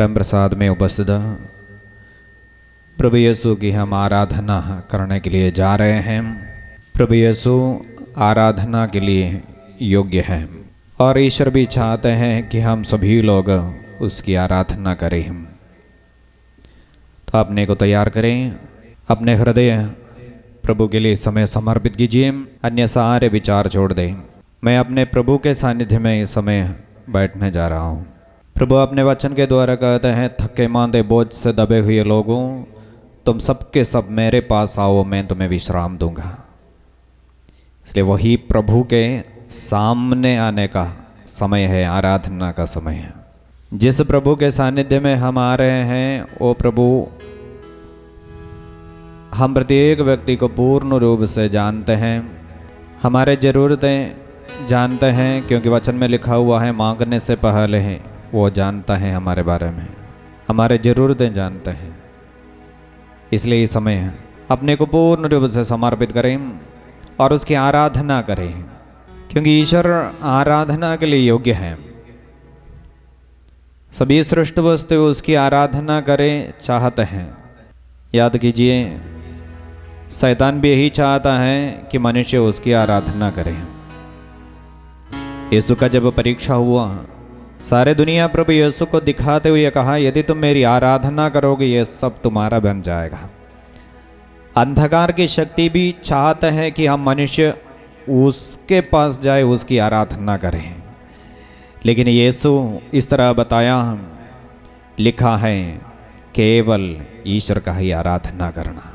परम प्रसाद में उपस्थित प्रभु यीशु की हम आराधना करने के लिए जा रहे हैं। प्रभु यीशु आराधना के लिए योग्य हैं और ईश्वर भी चाहते हैं कि हम सभी लोग उसकी आराधना करें। तो अपने को तैयार करें, अपने हृदय प्रभु के लिए समय समर्पित कीजिए, अन्य सारे विचार छोड़ दें। मैं अपने प्रभु के सानिध्य में इस समय बैठने जा रहा हूँ। प्रभु अपने वचन के द्वारा कहते हैं, थके मांदे बोझ से दबे हुए लोगों, तुम सबके सब मेरे पास आओ, मैं तुम्हें विश्राम दूंगा। इसलिए वही प्रभु के सामने आने का समय है, आराधना का समय है। जिस प्रभु के सानिध्य में हम आ रहे हैं वो प्रभु हम प्रत्येक व्यक्ति को पूर्ण रूप से जानते हैं, हमारे ज़रूरतें जानते हैं, क्योंकि वचन में लिखा हुआ है मांगने से पहले है वो जानता है हमारे बारे में, हमारे ज़रूरतें जानते हैं। इसलिए इस समय अपने को पूर्ण रूप से समर्पित करें और उसकी आराधना करें, क्योंकि ईश्वर आराधना के लिए योग्य है। सभी सृष्ट वस्तु उसकी आराधना करें चाहते हैं। याद कीजिए, शैतान भी यही चाहता है कि मनुष्य उसकी आराधना करे। यीशु का जब परीक्षा हुआ, सारे दुनिया प्रभु यीशु को दिखाते हुए कहा, यदि तुम मेरी आराधना करोगे ये सब तुम्हारा बन जाएगा। अंधकार की शक्ति भी चाहते हैं कि हम मनुष्य उसके पास जाए, उसकी आराधना करें। लेकिन यीशु इस तरह बताया, लिखा है केवल ईश्वर का ही आराधना करना।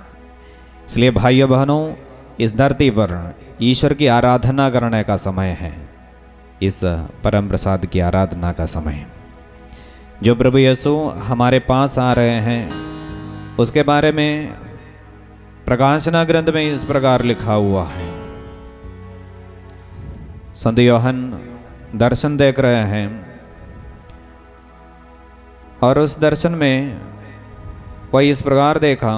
इसलिए भाइयों बहनों, इस धरती पर ईश्वर की आराधना करने का समय है, इस परम प्रसाद की आराधना का समय। जो प्रभु यीशु हमारे पास आ रहे हैं उसके बारे में प्रकाशना ग्रंथ में इस प्रकार लिखा हुआ है। संत यूहन्ना दर्शन देख रहे हैं और उस दर्शन में वह इस प्रकार देखा,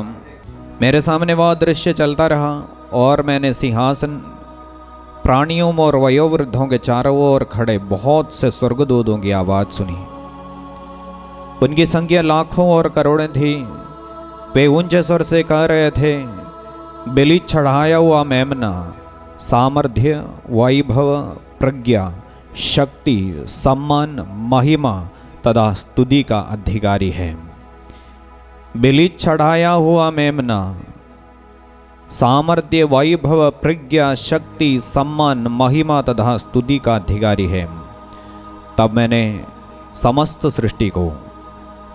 मेरे सामने वह दृश्य चलता रहा और मैंने सिंहासन, प्राणियों और वयोवृद्धों के चारों ओर खड़े बहुत से स्वर्गदूतों की आवाज़ सुनी। उनकी संख्या लाखों और करोड़ें थी। वे ऊंचे स्वर से कह रहे थे, बलि चढ़ाया हुआ मेमना सामर्थ्य, वैभव, प्रज्ञा, शक्ति, सम्मान, महिमा तथा स्तुति का अधिकारी है। बलि चढ़ाया हुआ मेमना सामर्थ्य, वैभव, प्रज्ञा, शक्ति, सम्मान, महिमा तथा स्तुति का अधिकारी है। तब मैंने समस्त सृष्टि को,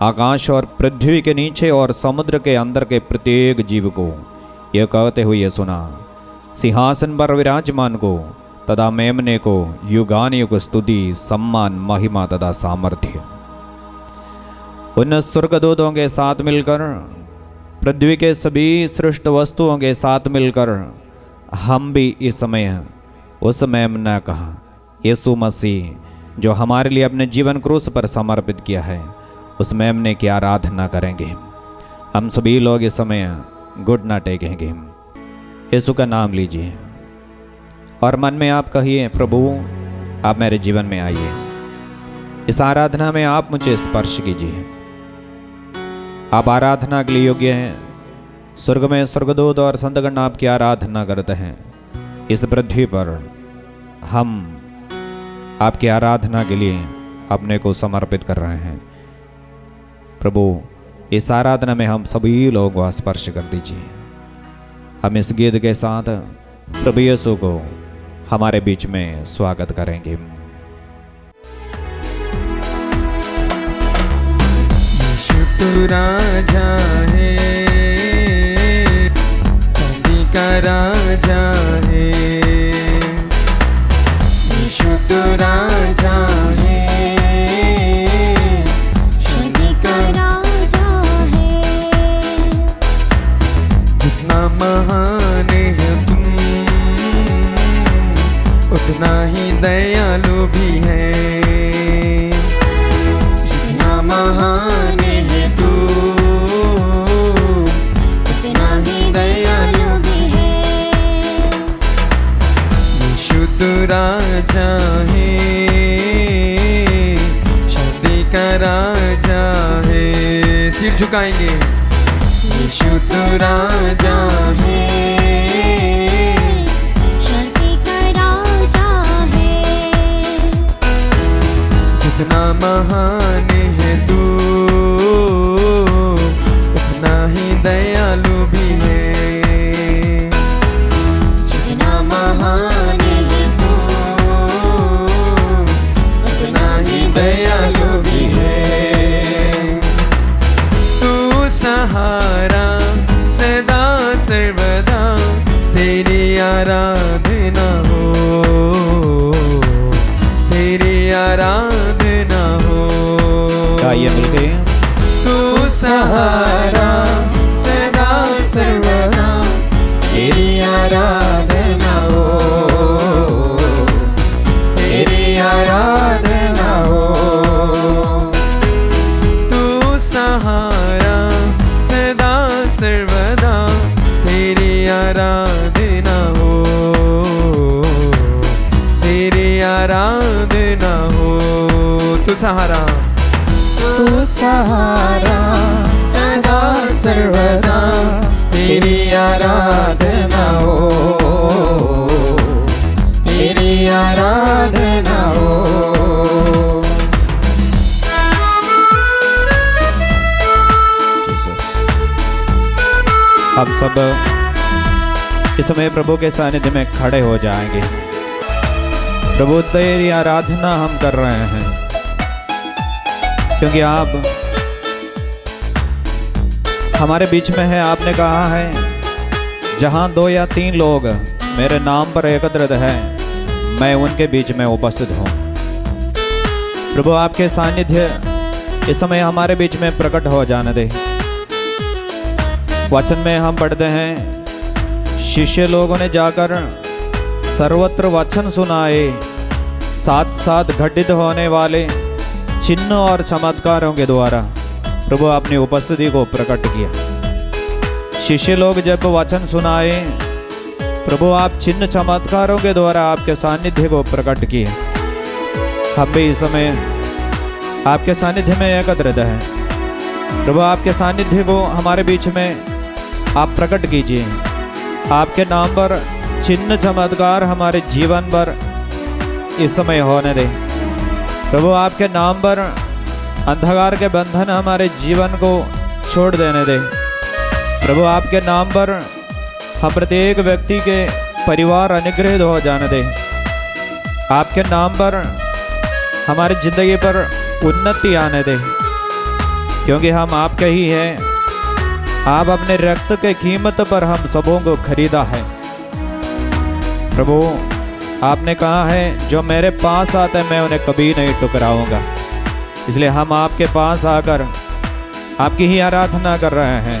आकाश और पृथ्वी के नीचे और समुद्र के अंदर के प्रत्येक जीव को यह कहते हुए सुना, सिंहासन पर विराजमान को तथा मेमने को युगान युग स्तुति, सम्मान, महिमा तथा सामर्थ्य। उन स्वर्गदूतों के साथ मिलकर, पृथ्वी के सभी सृष्ट वस्तुओं के साथ मिलकर हम भी इस समय उस मेमना का, यीशु मसीह जो हमारे लिए अपने जीवन क्रूस पर समर्पित किया है, उस मेमने की आराधना करेंगे। हम सभी लोग इस समय घुटना टेकेंगे, यीशु का नाम लीजिए और मन में आप कहिए, प्रभु आप मेरे जीवन में आइए। इस आराधना में आप मुझे स्पर्श कीजिए। आप आराधना के लिए योग्य हैं। स्वर्ग में स्वर्गदूत और संतगण आपकी आराधना करते हैं। इस पृथ्वी पर हम आपकी आराधना के लिए अपने को समर्पित कर रहे हैं। प्रभु इस आराधना में हम सभी लोगों को स्पर्श कर दीजिए। हम इस गीत के साथ प्रभु यीशु को हमारे बीच में स्वागत करेंगे। तू राजा है, कभी का राजा है, यीशु तू राजा है, सभी का राजा है। जितना महान है तुम, उतना ही दयालु भी है। जितना महान है तू, उतना ही दयालु भी है। यीशु तू राजा है, शादी का राजा है। सिर झुकाएंगे। यीशु तो राजा है, शांति का राजा है। जितना महान है तू, उतना ही दयालु भी है। जितना महान है तू, उतना ही दयालु भी है। तू सहारा सदा सर्वदा, तेरी आराधना हो, तेरी आराधना हो। गाइए मिलके। तू सहारा सदा सर्वदा, तेरी आराधना हो, तेरी आराधना हो। तू सहारा सदा सर्वदा, तेरी आराधना हो, तेरी आराधना हो। तू सहारा, तू सहारा सदा सर्वदा, तेरी आराधना हो, तेरी आराधना हो। हम सब इस समय प्रभु के सानिध्य में खड़े हो जाएंगे। प्रभु तेरी आराधना हम कर रहे हैं, क्योंकि आप हमारे बीच में है। आपने कहा है, जहाँ 2 या 3 लोग मेरे नाम पर एकत्रित हैं, मैं उनके बीच में उपस्थित हूँ। प्रभु आपके सानिध्य इस समय हमारे बीच में प्रकट हो जाने दे। वचन में हम पढ़ते हैं, शिष्य लोगों ने जाकर सर्वत्र वचन सुनाए, साथ साथ घटित होने वाले चिन्ह और चमत्कारों के द्वारा प्रभु अपनी उपस्थिति को प्रकट किया। शिष्य लोग जब वचन सुनाए, प्रभु आप चिन्ह चमत्कारों के द्वारा आपके सानिध्य को प्रकट किए। हम भी इस समय आपके सानिध्य में एकत्रित हैं। प्रभु आपके सानिध्य को हमारे बीच में आप प्रकट कीजिए। आपके नाम पर चिन्ह चमत्कार हमारे जीवन पर इस समय होने दे। प्रभु आपके नाम पर अंधकार के बंधन हमारे जीवन को छोड़ देने दे। प्रभु आपके नाम पर हम प्रत्येक व्यक्ति के परिवार अनुग्रहित हो जाने दे। आपके नाम पर हमारी जिंदगी पर उन्नति आने दे, क्योंकि हम आपके ही हैं। आप अपने रक्त के कीमत पर हम सबों को खरीदा है। प्रभु आपने कहा है, जो मेरे पास आते मैं उन्हें कभी नहीं ठुकराऊंगा। इसलिए हम आपके पास आकर आपकी ही आराधना कर रहे हैं।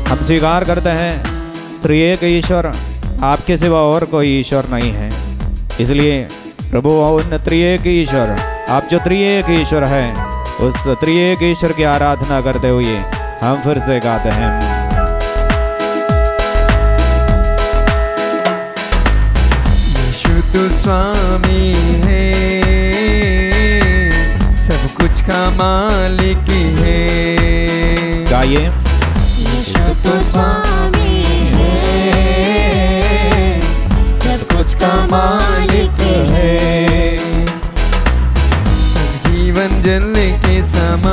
हम स्वीकार करते हैं, त्रिएक ईश्वर आपके सिवा और कोई ईश्वर नहीं है। इसलिए प्रभु उन त्रिएक ईश्वर, आप जो त्रिएक ईश्वर हैं, उस त्रिएक ईश्वर की आराधना करते हुए हम फिर से गाते हैं। यीशु तो स्वामी है, सब कुछ का मालिक है। गाइए। यीशु तो स्वामी है, सब कुछ का मालिक है। जीवन जल के समान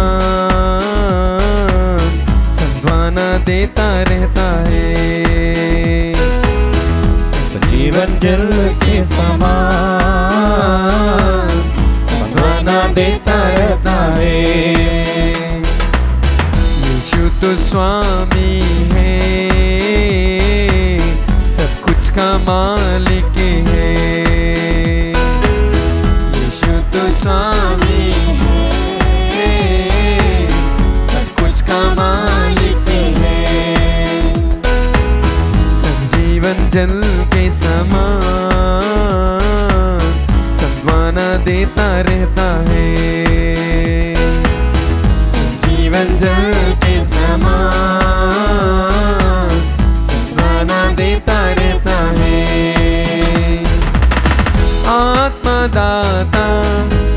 संभावना देता रहता है। जीवन जल के समान संभावना देता रहता है। यीशु तो स्वामी है, सब कुछ का मालिक है। यीशु तो स्वामी है, सब कुछ का मालिक है। सब जीवन जल के समान संभावना देता रहता है। जीवन जल के समान संभावना देता रहता है। आत्मा दाता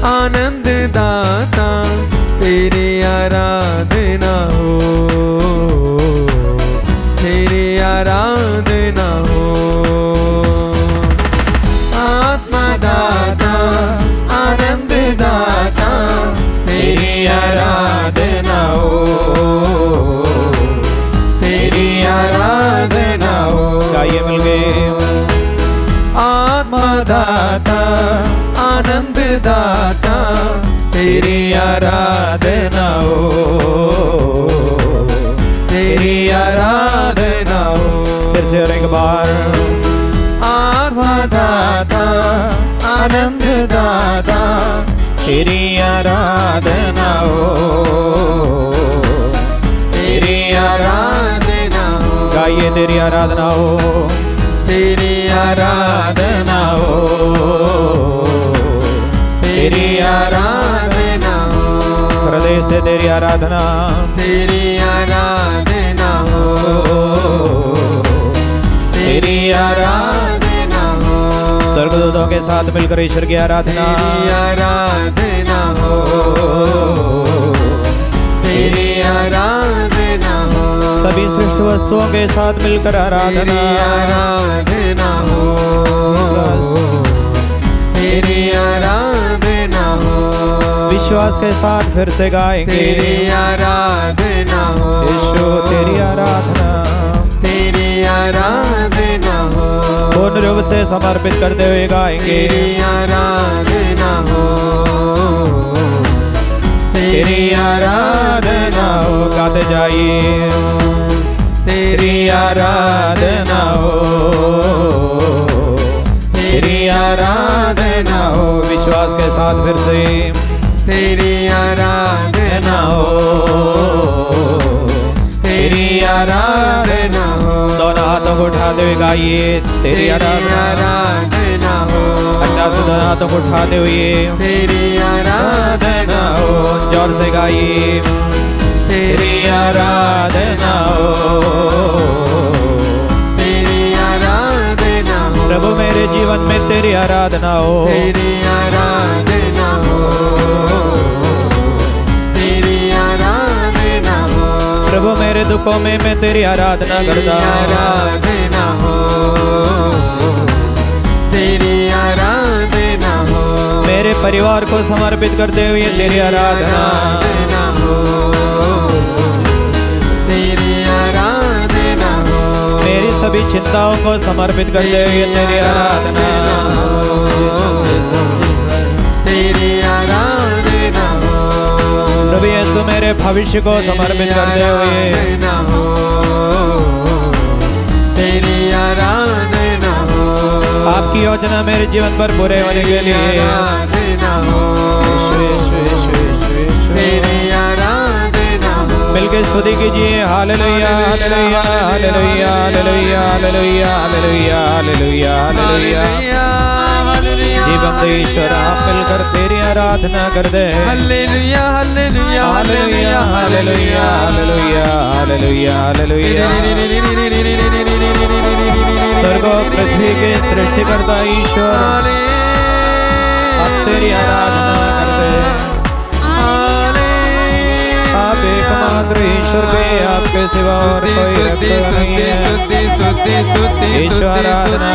आनंद दाता दाता तेरी आराधना हो, तेरी आराधना हो। आत्मा दाता आनंद दाता तेरी आराधना हो, तेरी आराधना हो। गाइए मिलके। आत्मा दाता आनंद दाता तेरी आराधना हो, तेरी आराधना हो। फिर से और एक बार। आत्मा दाता आनंद दाता तेरी आराधना हो, तेरी आराधना हो। गाइए तेरी आराधना हो, तेरी आराधना हो, तेरी आराधना हो। हृदय से तेरी आराधना, तेरी आराधना हो, तेरी आराधना हो। स्वर्गदूतों के साथ मिलकर ईश्वर की आराधना, तेरी आराधना हो, तेरी आराधना हो। सभी सृष्ट वस्तुओं के साथ मिलकर आराधना, तेरी आराधना हो, तेरी आराधना हो। विश्वास के साथ फिर से गाएंगे। तेरी आराधना हो, यीशु तेरी आराधना, तेरी आराधना हो। पूर्ण रूप से समर्पित करते हुए गाएंगे। तेरी आराधना हो, तेरी आराधना हो। गाते जाइए। तेरी आराधना हो, तेरी आराधना हो। विश्वास के साथ फिर से तेरी आराधना हो, तेरी आराधना हो। दोनों हाथों को उठाते हुए गाइए तेरी आराधना, आराधना हो। अच्छा से दोनों हाथों को उठाते हुए तेरी आराधना हो, जोर से गाइए तेरी आराधना हो, तेरी आराधना हो। प्रभु मेरे जीवन में तेरी आराधना हो, तेरी आराधना हो, तेरी आराधना हो। प्रभु मेरे दुखों में मैं तेरी आराधना करता हूँ। आराधना हो, तेरी आराधना हो। मेरे परिवार को समर्पित करते हुए तेरी आराधना, हो, तेरी आराधना हो। मेरी सभी चिंताओं को समर्पित करते हुए तेरी आराधना, तेरी आराधना हो। प्रभु यीशु मेरे भविष्य को समर्पित करते हुए हो, तेरी आराधना हो। आपकी योजना मेरे जीवन पर पूरे होने के लिए आराधना हो, तेरी आराधना हो। मिलकर स्तुति कीजिए। हालेलुया hallelujah hallelujah hallelujah hallelujah hallelujah hallelujah hallelujah. जीवंत ईश्वर आप मिलकर तेरी आराधना करते हैं। Hallelujah hallelujah hallelujah hallelujah hallelujah hallelujah hallelujah. स्वर्ग और पृथ्वी के सृष्टिकर्ता ईश्वर आप तेरी आराधना करते हैं। आप एकमात्र ईश्वर के, आपके सिवा और कोई रक्षक नहीं है। ईश्वर आराधना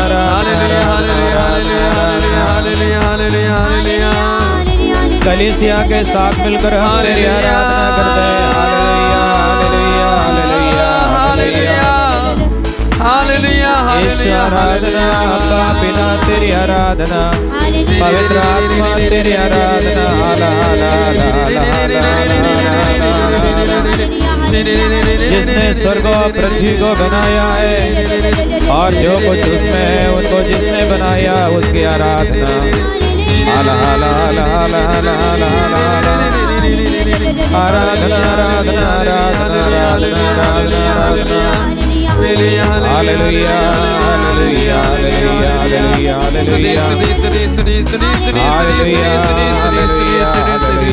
कलीसिया के साथ मिलकर हम तेरी आराधना करते हैं। हालेलुया हालेलुया हालेलुया हालेलुया ईश्वर आराधना, अब्बा पिता तेरी आराधना, पवित्र आत्मा तेरी आराधना। हाला हाला हाला हाला। जिसने स्वर्ग और पृथ्वी को बनाया है और जो कुछ उसमें है उनको जिसने बनाया उसकी आराधना। हाला हाला हाला हाला हाला हाला हाला। आराधना आराधना आराधना आराधना आराधना आराधना। हालेलुया hallelujah hallelujah hallelujah hallelujah hallelujah hallelujah हालेलुया। स्तुति स्तुति स्तुति स्तुति स्तुति स्तुति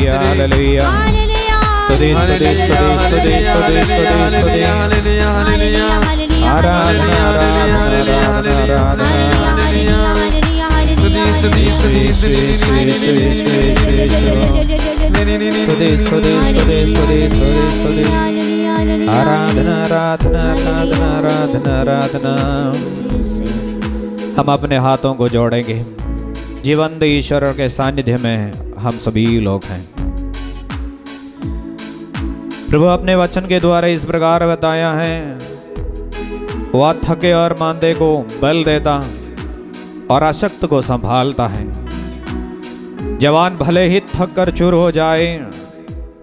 आराधना आराधना आराधना आराधना। स्तुति स्तुति स्तुति स्तुति स्तुति स्तुति आराधना आराधना आराधना आराधना आराधना। हम अपने हाथों को जोड़ेंगे। जीवंत ईश्वर के सानिध्य में हम सभी लोग हैं। प्रभु अपने वचन के द्वारा इस प्रकार बताया है, वह थके और मांदे को बल देता और अशक्त को संभालता है। जवान भले ही थक कर चूर हो जाए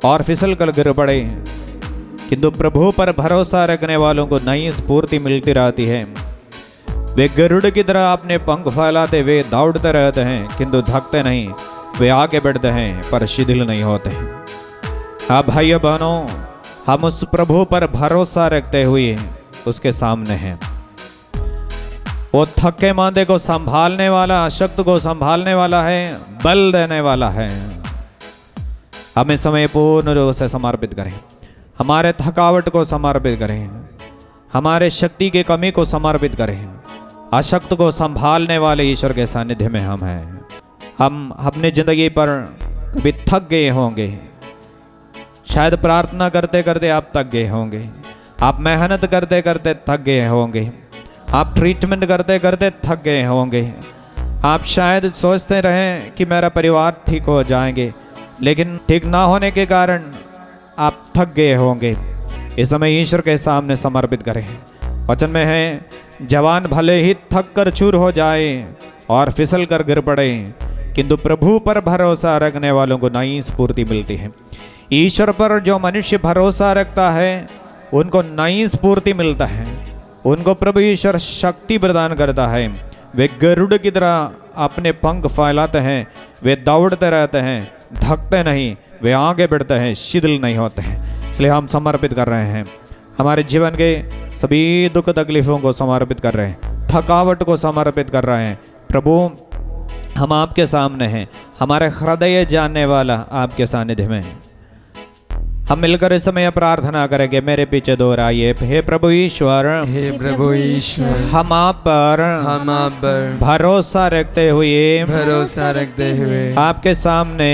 और फिसल कर गिर पड़े, किंतु प्रभु पर भरोसा रखने वालों को नई स्फूर्ति मिलती रहती है। वे गरुड़ की तरह अपने पंख फैलाते वे दौड़ते रहते हैं, किंतु थकते नहीं। वे आगे बढ़ते हैं पर शिथिल नहीं होते। अब भाइयों बहनों, हम उस प्रभु पर भरोसा रखते हुए उसके सामने हैं। वो थके मांदे को संभालने वाला, अशक्त को संभालने वाला है, बल देने वाला है। हमें समय पूर्ण रूप से समर्पित करें, हमारे थकावट को समर्पित करें, हमारे शक्ति की कमी को समर्पित करें। अशक्त को संभालने वाले ईश्वर के सानिध्य में हम हैं। हम अपनी जिंदगी पर कभी थक गए होंगे, शायद प्रार्थना करते करते आप थक गए होंगे, आप मेहनत करते करते थक गए होंगे, आप ट्रीटमेंट करते करते थक गए होंगे, आप शायद सोचते रहें कि मेरा परिवार ठीक हो जाएंगे, लेकिन ठीक ना होने के कारण आप थक गए होंगे। इस समय ईश्वर के सामने समर्पित करें। वचन में है, जवान भले ही थक कर चूर हो जाए और फिसल कर गिर पड़े, किंतु प्रभु पर भरोसा रखने वालों को नई स्फूर्ति मिलती है। ईश्वर पर जो मनुष्य भरोसा रखता है उनको नई स्फूर्ति मिलता है, उनको प्रभु ईश्वर शक्ति प्रदान करता है। वे गरुड़ की तरह अपने पंख फैलाते हैं, वे दौड़ते रहते हैं, थकते नहीं, वे आगे बढ़ते हैं, शिथिल नहीं होते हैं। इसलिए हम समर्पित कर रहे हैं, हमारे जीवन के सभी दुख तकलीफों को समर्पित कर रहे हैं, थकावट को समर्पित कर रहे हैं। प्रभु, हम आपके सामने हैं, हमारे हृदय जानने वाला आपके सानिध्य में है। हम मिलकर इस समय प्रार्थना करेंगे। मेरे पीछे दोहराइए, हे प्रभु ईश्वर, हे प्रभु ईश्वर, हम आप पर भरोसा रखते हुए आपके सामने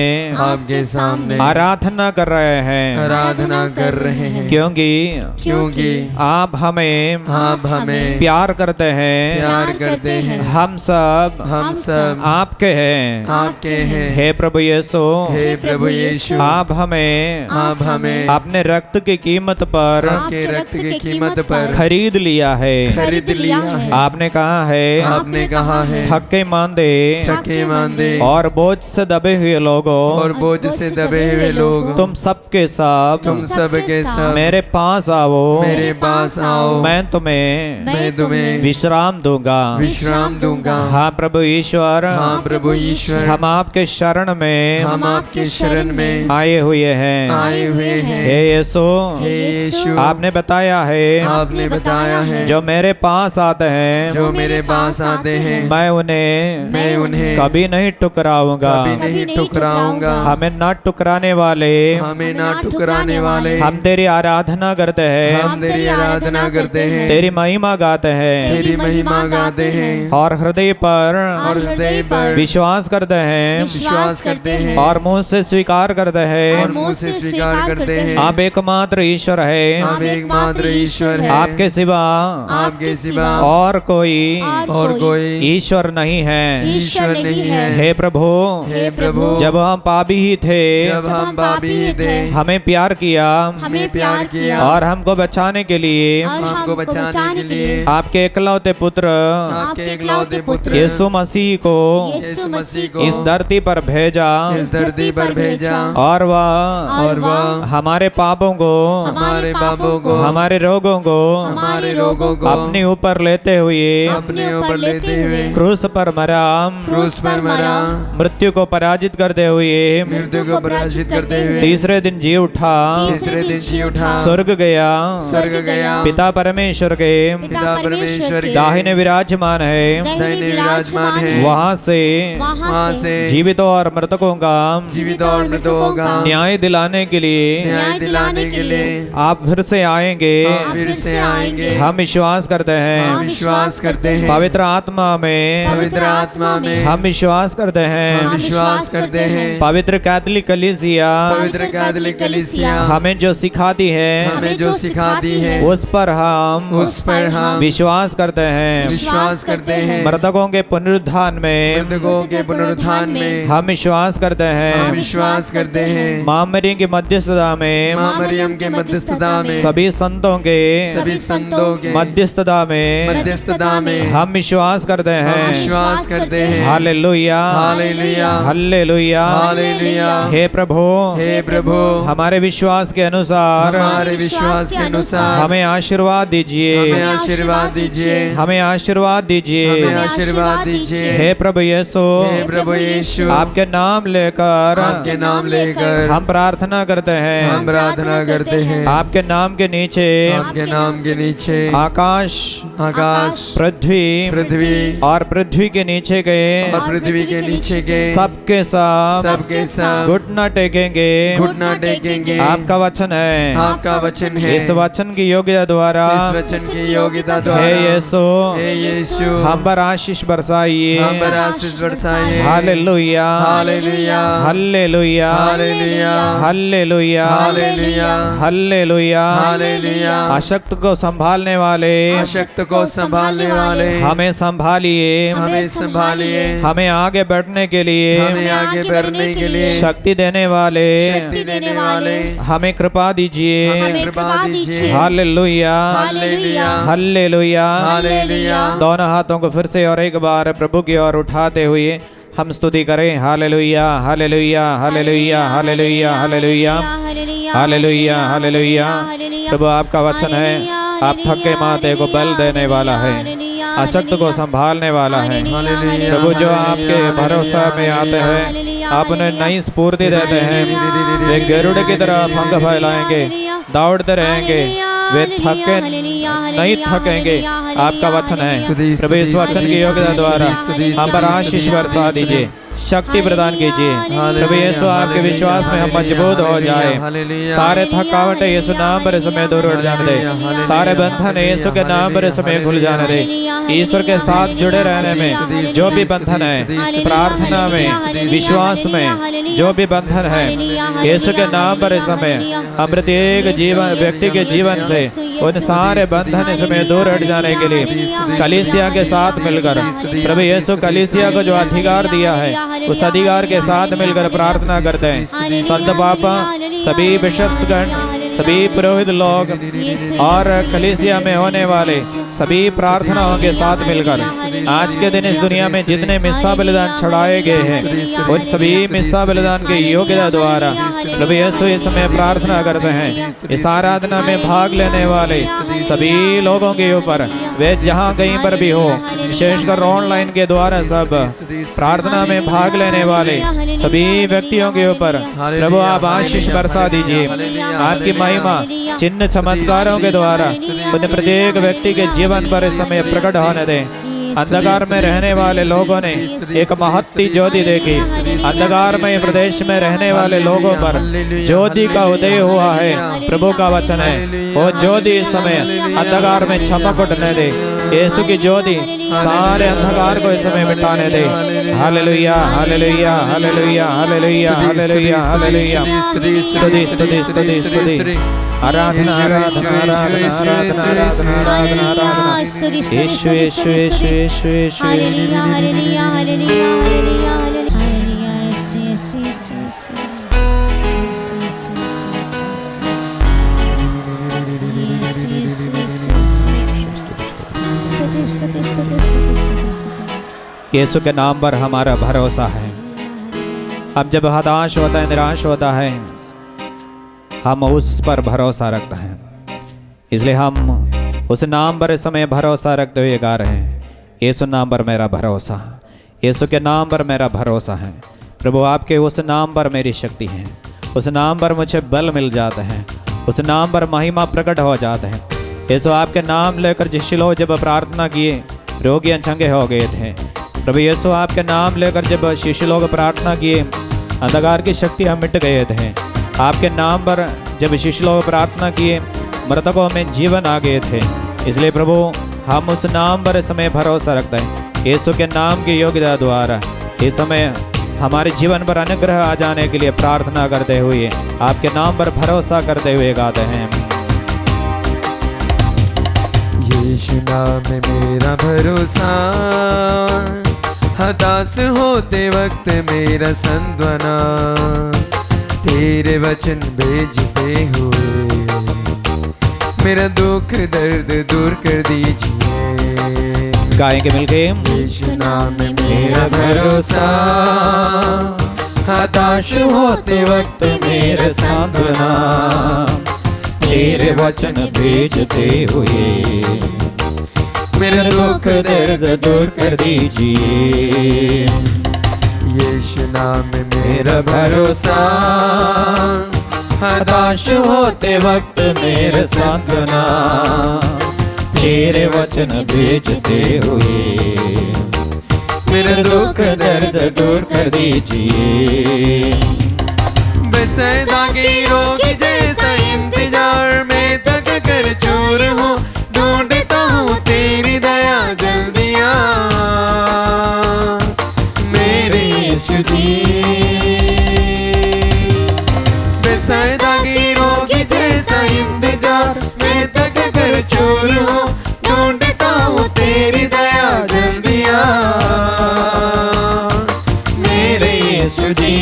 आराधना कर रहे हैं, क्योंकि आप हमें प्यार करते हैं। हम सब आपके हैं। हे प्रभु यीशु, आप हमें अपने रक्त की कीमत पर खरीद लिया है। आपने कहा है, थके मांदे और बोझ से दबे हुए लोगों, तुम सबके सब मेरे पास आओ, मैं तुम्हें विश्राम दूंगा। हाँ प्रभु ईश्वर, हम आपके शरण में आए हुए हैं। हे यीशु, आपने बताया है, जो मेरे पास आते हैं, मैं उन्हें कभी नहीं टुकराऊंगा। हमें न टुकराने वाले हम तेरी आराधना करते हैं, तेरी महिमा गाते हैं, और हृदय पर विश्वास करते हैं, और मुंह से स्वीकार करते हैं। आप एकमात्र ईश्वर है, आपके सिवा और कोई ईश्वर नहीं है। हे प्रभु, जब हम पापी ही थे, हमें प्यार किया और हमको बचाने के लिए आपके एकलौते पुत्र यीशु मसीह को इस धरती पर भेजा, और वह हमारे पापों को, हमारे रोगों को अपने ऊपर लेते हुए क्रूस पर मरा, मृत्यु को पराजित करते हुए तीसरे दिन जी उठा, स्वर्ग गया, पिता परमेश्वर के दाहिने विराजमान है। वहाँ से जीवितों और मृतकों का न्याय दिलाने के लिए न्याय दिलाने के लिए आप फिर से आएंगे। आप फिर से आएंगे। हम विश्वास करते हैं। हम विश्वास करते हैं। पवित्र आत्मा में पवित्र आत्मा में हम विश्वास करते हैं। हम विश्वास करते हैं। पवित्र कैथोलिक कलीसिया पवित्र कैथोलिक कलीसिया हमें जो सिखाती है हमें जो सिखाती है उस पर हम विश्वास करते हैं। विश्वास करते हैं। मृतकों के पुनरुत्थान में मृतकों के पुनरुत्थान में हम विश्वास करते हम हैं। विश्वास करते हैं। माँ मरियम की मध्यस्थता में माँ मरियम के मध्यस्थता में सभी संतों के सभी संतों के मध्यस्थता में मध्यस्थता में हम विश्वास करते हम हैं। विश्वास करते हैं। Hallelujah hallelujah hallelujah. हालेलुया। हे प्रभु हे प्रभु हमारे विश्वास के अनुसार हमारे विश्वास के अनुसार हमें आशीर्वाद दीजिए। हमें आशीर्वाद दीजिए। हमें आशीर्वाद हमें दीजिए। आशीर्वाद दीजिए। हे प्रभु यीशु हे प्रभु यीशु आपके नाम लेकर आपके नाम लेकर हम प्रार्थना करते हम हैं। प्रार्थना करते हैं। आपके नाम के नीचे आपके नाम के नीचे आकाश आकाश पृथ्वी पृथ्वी और पृथ्वी के नीचे के और पृथ्वी के नीचे के सबके सब सबके सब घुटना टेकेंगे। घुटना टेकेंगे। आपका वचन है। आपका वचन है। इस वचन की योग्यता द्वारा इस वचन की योग्यता हे द्वारा यीशु हे यीशु हम पर आशीष बरसाइए। हम पर आशीष बरसाइए। हालेलुया hallelujah hallelujah hallelujah hallelujah hallelujah hallelujah. हालेलुया। अशक्त को संभालने वाले अशक्त को संभालने वाले हमें संभालिए। हमें संभालिए। हमें आगे बढ़ने के लिए हमें आगे बढ़ने के लिए शक्ति देने वाले शक्ति देने वाले हमें कृपा दीजिए। हमें कृपा दीजिए। Hallelujah hallelujah hallelujah. हालेलुया। दोनों हाथों को फिर से और एक बार प्रभु की ओर उठाते हुए हम स्तुति करें। हालेलुया hallelujah hallelujah hallelujah hallelujah hallelujah हालेलुया। प्रभु आपका वचन है आप थके माथे को बल देने वाला है, अशक्त को संभालने वाला है। प्रभु जो आपके भरोसा में आते हैं आप उन्हें नई स्फूर्ति देते हैं। वे गरुड़ की तरह पंख फैलाएंगे, दौड़ते रहेंगे, वे नहीं थकेंगे। आपका वचन है प्रभु इस वचन की योग्यता द्वारा हम पर आशीष बरसा दीजिए, शक्ति प्रदान कीजिए। प्रभु यीशु आपके विश्वास में हम मजबूत हो जाए। सारे थकावट यीशु नाम पर समय दूर उठ जाने दे। सारे बंधन यीशु के नाम पर समय खुल जाने दे। ईश्वर के साथ जुड़े रहने में जो भी बंधन है, प्रार्थना में विश्वास में जो भी बंधन है, यीशु के नाम पर समय हम प्रत्येक जीवन व्यक्ति के जीवन से उन सारे बंधन समय दूर हट जाने के लिए कलीसिया के साथ मिलकर प्रभु यीशु कलीसिया को जो अधिकार दिया है उस अधिकार के साथ मिलकर प्रार्थना करते हैं। संत पापा, सभी बिशप्सगण, सभी पुरोहित लोग और कलीसिया में होने वाले सभी प्रार्थनाओं के साथ मिलकर आज के दिन इस दुनिया में जितने मिस्सा बलिदान चढ़ाए गए हैं उन सभी मिस्सा बलिदान की योग्यता द्वारा प्रभु यीशु इस समय प्रार्थना करते हैं। इस आराधना में भाग लेने वाले सभी लोगों के ऊपर वे जहाँ कहीं पर भी हो, विशेषकर ऑनलाइन के द्वारा सब प्रार्थना में भाग लेने वाले सभी व्यक्तियों के ऊपर प्रभु आप आशीष बरसा दीजिए। आपकी महिमा चिन्ह चमत्कारों के द्वारा उन प्रत्येक व्यक्ति के जीवन पर इस समय प्रकट होने दें। अंधकार में रहने वाले लोगों ने एक महत्ती ज्योति देखी। अंधकार में प्रदेश में रहने वाले लोगों पर ज्योति का उदय हुआ है। प्रभु का वचन है वो ज्योति इस समय अंधकार में चमक उठने दे। यीशु की ज्योति सारे अंधकार को इस समय मिटाने दे। हालेलुया हालेलुया हालेलुया हालेलुया हालेलुया हालेलुया। स्तुति स्तुति स्तुति स्तुति आराधना आराधना आराधना आराधना आराधना आराधना आराधना। यीशु यीशु यीशु यीशु यीशु। हालेलुया हालेलुया हालेलुया हालेलुया हालेलुया। यीशु यीशु यीशु यीशु यीशु यीशु यीशु के नाम पर हमारा भरोसा है। अब जब हताश होता है, निराश होता है, हम उस पर भरोसा रखते हैं। इसलिए हम उस नाम पर इस समय भरोसा रखते हुए गा रहे हैं, यीशु नाम पर मेरा भरोसा, यीशु के नाम पर मेरा भरोसा है। प्रभु आपके उस नाम पर मेरी शक्ति है, उस नाम पर मुझे बल मिल जाते हैं, उस नाम पर महिमा प्रकट हो जाते हैं। यीशु आपके नाम लेकर जिस लोग जब प्रार्थना किए रोगी चंगे हो गए थे। प्रभु यीशु आपके नाम लेकर जब शिष्य लोग प्रार्थना किए अंधकार की शक्तियाँ मिट गए थे। आपके नाम पर जब शिष्य लोग प्रार्थना किए, मृतकों में जीवन आ गए थे। इसलिए प्रभु हम उस नाम पर इस समय भरोसा रखते हैं। यीशु के नाम की योग्यता द्वारा इस समय हमारे जीवन पर अनुग्रह आ जाने के लिए प्रार्थना करते हुए आपके नाम पर भरोसा करते हुए गाते हैं। यीशु नाम में मेरा भरोसा, हताश होते वक्त मेरा सांत्वना, तेरे वचन भेजते हुए मेरा दुख दर्द दूर कर दीजिए। गाएंगे मिलके। यीशु नाम में मेरा भरोसा, हताश होते वक्त मेरा सांत्वना, तेरे वचन भेजते हुए मेरा दुख दर्द दूर कर दीजिए। यीशु नाम में मेरा भरोसा, हताश होते वक्त मेरा सांत्वना, तेरे वचन भेजते हुए मेरा दुख दर्द दूर कर दीजिए। बेसैदा की रोगी जैसा इंतजार में थक कर चूर हूँ, ढूंढता हूँ तेरी दया जल्दी आ मेरे यीशु जी। बेसैदा की रोगी जैसा इंतजार में थक कर चूर हूँ, ढूंढता हूँ तेरी दया जल्दी आ मेरे यीशु जी।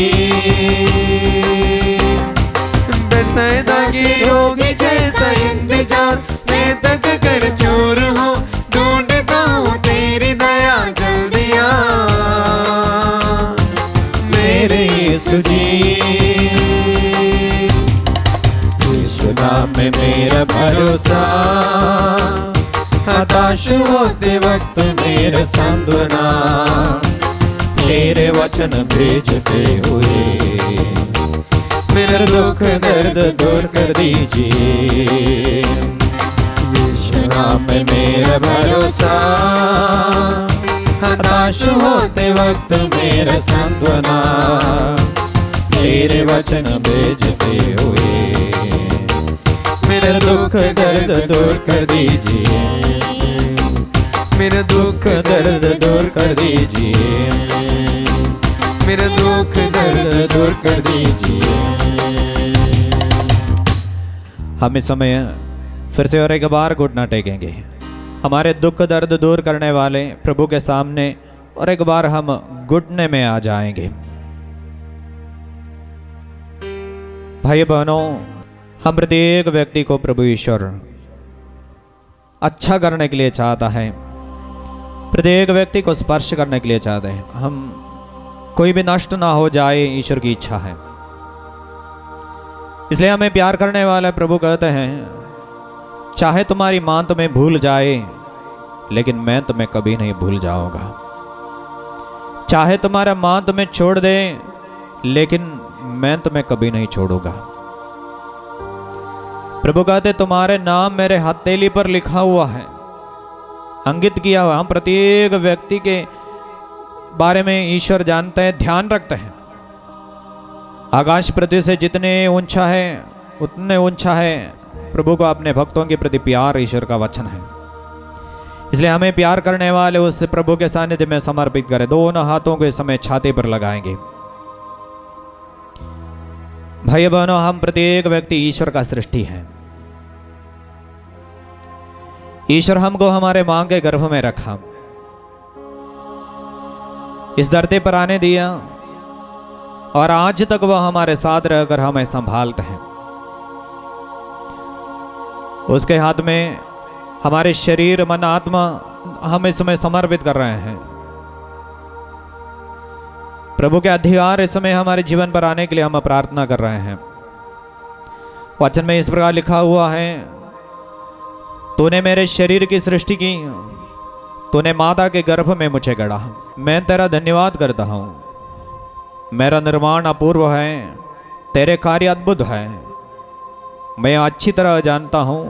बेसैदा की रोगी जैसा इंतजार मैं तक कर चूर हूँ, ढूंढता हूँ तेरी दया जल्दी आ मेरे यीशु जी। यीशु नाम में मेरा भरोसा, हताश होते वक्त मेरा सांत्वना, तेरे वचन भेजते हुए मेरा दुख दर्द दूर कर दीजिए। यीशु नाम में मेरा भरोसा, हताश होते वक्त मेरा सांत्वना, तेरे वचन भेजते हुए मेरा दुख दर्द दूर कर दीजिए। मेरा दुख दर्द दूर कर दीजिए, मेरा दुख दर्द दूर कर दीजिए। हम इस समय फिर से और एक बार घुटना टेकेंगे हमारे दुख दर्द दूर करने वाले प्रभु के सामने, और एक बार हम घुटने में आ जाएंगे। भाई बहनों, हम प्रत्येक व्यक्ति को प्रभु ईश्वर अच्छा करने के लिए चाहता है, प्रत्येक व्यक्ति को स्पर्श करने के लिए चाहते हैं। हम कोई भी नष्ट ना हो जाए, ईश्वर की इच्छा है। इसलिए हमें प्यार करने वाले प्रभु कहते हैं, चाहे तुम्हारी मां तुम्हें भूल जाए लेकिन मैं तुम्हें कभी नहीं भूल जाऊंगा। चाहे तुम्हारा मां तुम्हें छोड़ दे लेकिन मैं तुम्हें कभी नहीं छोड़ूंगा। प्रभु कहते, तुम्हारे नाम मेरे हथेली पर लिखा हुआ है, अंकित किया हुआ। हम प्रत्येक व्यक्ति के बारे में ईश्वर जानते हैं, ध्यान रखते हैं। आकाश पृथ्वी से जितने ऊंचा है उतने ऊंचा है प्रभु को अपने भक्तों के प्रति प्यार ईश्वर का वचन है। इसलिए हमें प्यार करने वाले उस प्रभु के सानिध्य में समर्पित करें। दोनों हाथों को इस समय छाती पर लगाएंगे। भाई बहनों, हम प्रत्येक व्यक्ति ईश्वर का सृष्टि है। ईश्वर हमको हमारे मां के गर्भ में रखा, इस धरती पर आने दिया, और आज तक वह हमारे साथ रहकर हमें संभालते हैं। उसके हाथ में हमारे शरीर, मन, आत्मा हम इस समय समर्पित कर रहे हैं। प्रभु के अधिकार इस समय हमारे जीवन पर आने के लिए हम प्रार्थना कर रहे हैं। वचन में इस प्रकार लिखा हुआ है, तूने मेरे शरीर की सृष्टि की, तूने माता के गर्भ में मुझे गढ़ा। मैं तेरा धन्यवाद करता हूँ। मेरा निर्माण अपूर्व है, तेरे कार्य अद्भुत है। मैं अच्छी तरह जानता हूँ,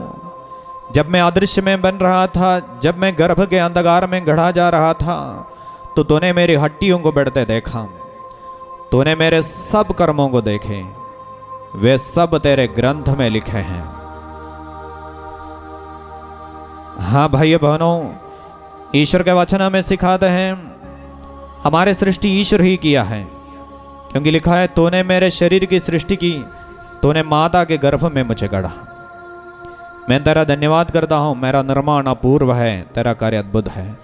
जब मैं अदृश्य में बन रहा था, जब मैं गर्भ के अंधकार में गढ़ा जा रहा था, तो तूने मेरी हड्डियों को बढ़ते देखा। तूने मेरे सब कर्मों को देखे। वे सब तेरे ग्रंथ में लिखे हैं। हाँ भाइयों बहनों, ईश्वर के वचन हमें सिखाते हैं हमारे सृष्टि ईश्वर ही किया है, क्योंकि लिखा है तूने मेरे शरीर की सृष्टि की, तूने माता के गर्भ में मुझे गढ़ा। मैं तेरा धन्यवाद करता हूँ, मेरा निर्माण अपूर्व है, तेरा कार्य अद्भुत है।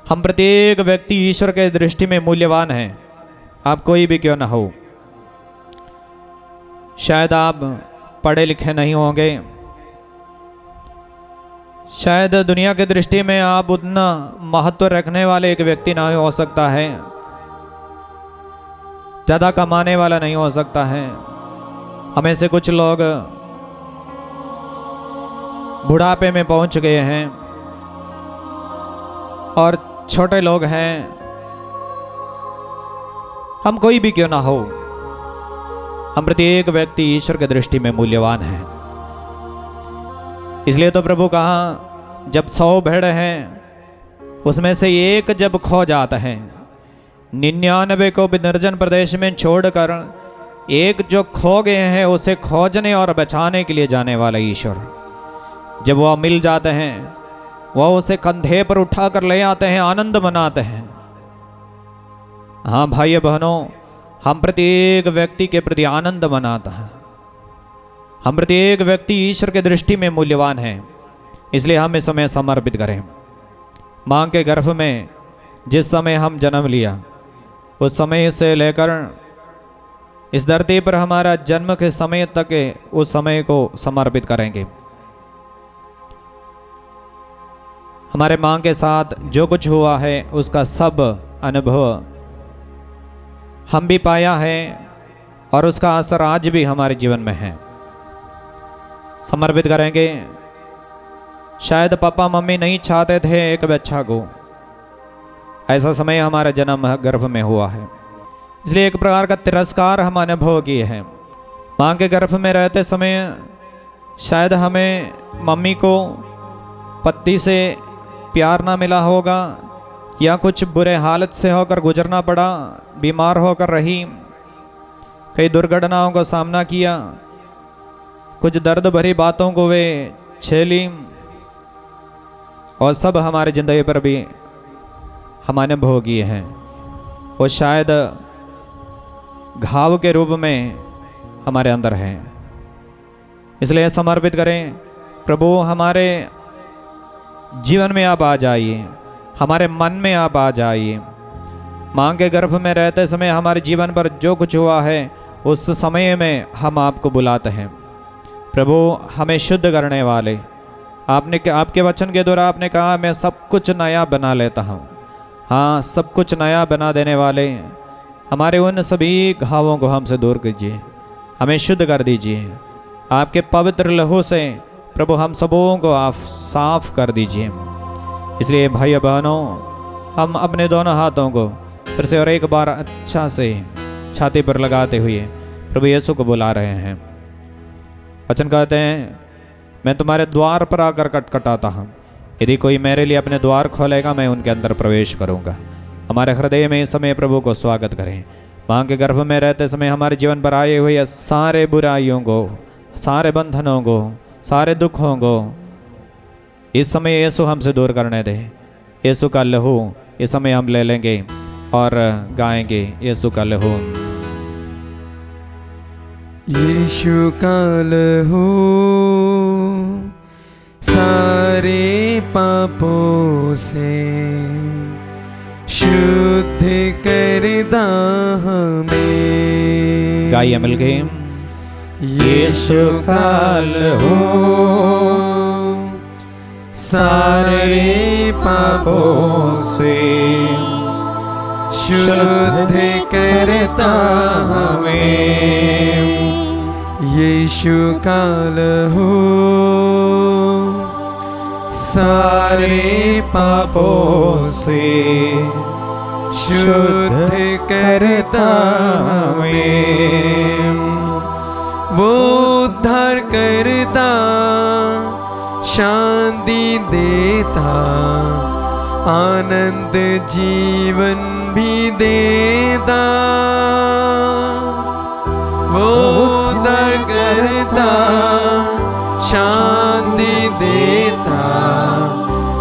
हम प्रत्येक व्यक्ति ईश्वर के दृष्टि में मूल्यवान है, आप कोई भी क्यों ना हो। शायद आप पढ़े लिखे नहीं होंगे, शायद दुनिया की दृष्टि में आप उतना महत्व रखने वाले एक व्यक्ति ना हो सकता है, ज़्यादा कमाने वाला नहीं हो सकता है। हमें से कुछ लोग बुढ़ापे में पहुंच गए हैं और छोटे लोग हैं। हम कोई भी क्यों ना हो, हम प्रत्येक व्यक्ति ईश्वर की दृष्टि में मूल्यवान है। इसलिए तो प्रभु कहा जब 100 भेड़ हैं उसमें से एक जब खो जाता है, 99 को भी निर्जन प्रदेश में छोड़कर एक जो खो गए हैं उसे खोजने और बचाने के लिए जाने वाला ईश्वर, जब वह मिल जाते हैं वह उसे कंधे पर उठा कर ले आते हैं, आनंद मनाते हैं। हाँ भाइयों बहनों, हम प्रत्येक व्यक्ति के प्रति आनंद मनाता है। हम प्रत्येक व्यक्ति ईश्वर के दृष्टि में मूल्यवान है, इसलिए हम इस समय समर्पित करें। माँ के गर्भ में जिस समय हम जन्म लिया उस समय से लेकर इस धरती पर हमारा जन्म के समय तक उस समय को समर्पित करेंगे। हमारे माँ के साथ जो कुछ हुआ है उसका सब अनुभव हम भी पाया है और उसका असर आज भी हमारे जीवन में है। समर्पित करेंगे। शायद पापा मम्मी नहीं चाहते थे एक बच्चा को, ऐसा समय हमारा जन्म गर्भ में हुआ है, इसलिए एक प्रकार का तिरस्कार हम अनुभव किए हैं। माँ के गर्भ में रहते समय शायद हमें मम्मी को पति से प्यार ना मिला होगा या कुछ बुरे हालत से होकर गुजरना पड़ा, बीमार होकर रही, कई दुर्घटनाओं का सामना किया, कुछ दर्द भरी बातों को वे झेली और सब हमारे ज़िंदगी पर भी हम अनुभव किए हैं। वो शायद घाव के रूप में हमारे अंदर है। इसलिए समर्पित करें। प्रभु हमारे जीवन में आप आ जाइए, हमारे मन में आप आ जाइए। माँ के गर्भ में रहते समय हमारे जीवन पर जो कुछ हुआ है उस समय में हम आपको बुलाते हैं। प्रभु हमें शुद्ध करने वाले, आपके वचन के द्वारा आपने कहा मैं सब कुछ नया बना लेता हूँ। हाँ, सब कुछ नया बना देने वाले हमारे उन सभी घावों को हमसे दूर कीजिए, हमें शुद्ध कर दीजिए। आपके पवित्र लहू से प्रभु हम सबों को आप साफ कर दीजिए। इसलिए भाइयों बहनों, हम अपने दोनों हाथों को फिर से और एक बार अच्छा से छाती पर लगाते हुए प्रभु यीशु को बुला रहे हैं। वचन कहते हैं मैं तुम्हारे द्वार पर आकर खटखटाता हूँ, यदि कोई मेरे लिए अपने द्वार खोलेगा मैं उनके अंदर प्रवेश करूँगा। हमारे हृदय में इस समय प्रभु को स्वागत करें। माँ के गर्भ में रहते समय हमारे जीवन पर आए हुए सारे बुराइयों को, सारे बंधनों को, सारे दुखों को इस समय यीशु हमसे दूर करने दे। यीशु का लहू इस समय हम ले लेंगे और गाएंगे यीशु का लहू। यीशु का लहू सारे पापों से शुद्ध करदा हमें। गाइए मिलके। यीशु का लहू सारे पापों से शुद्ध करता हमें। यीशु का लहू सारे पापों से शुद्ध करता हमें। वो उद्धार करता, शांति देता, आनंद जीवन भी देता। वो उद्धार शांति देता,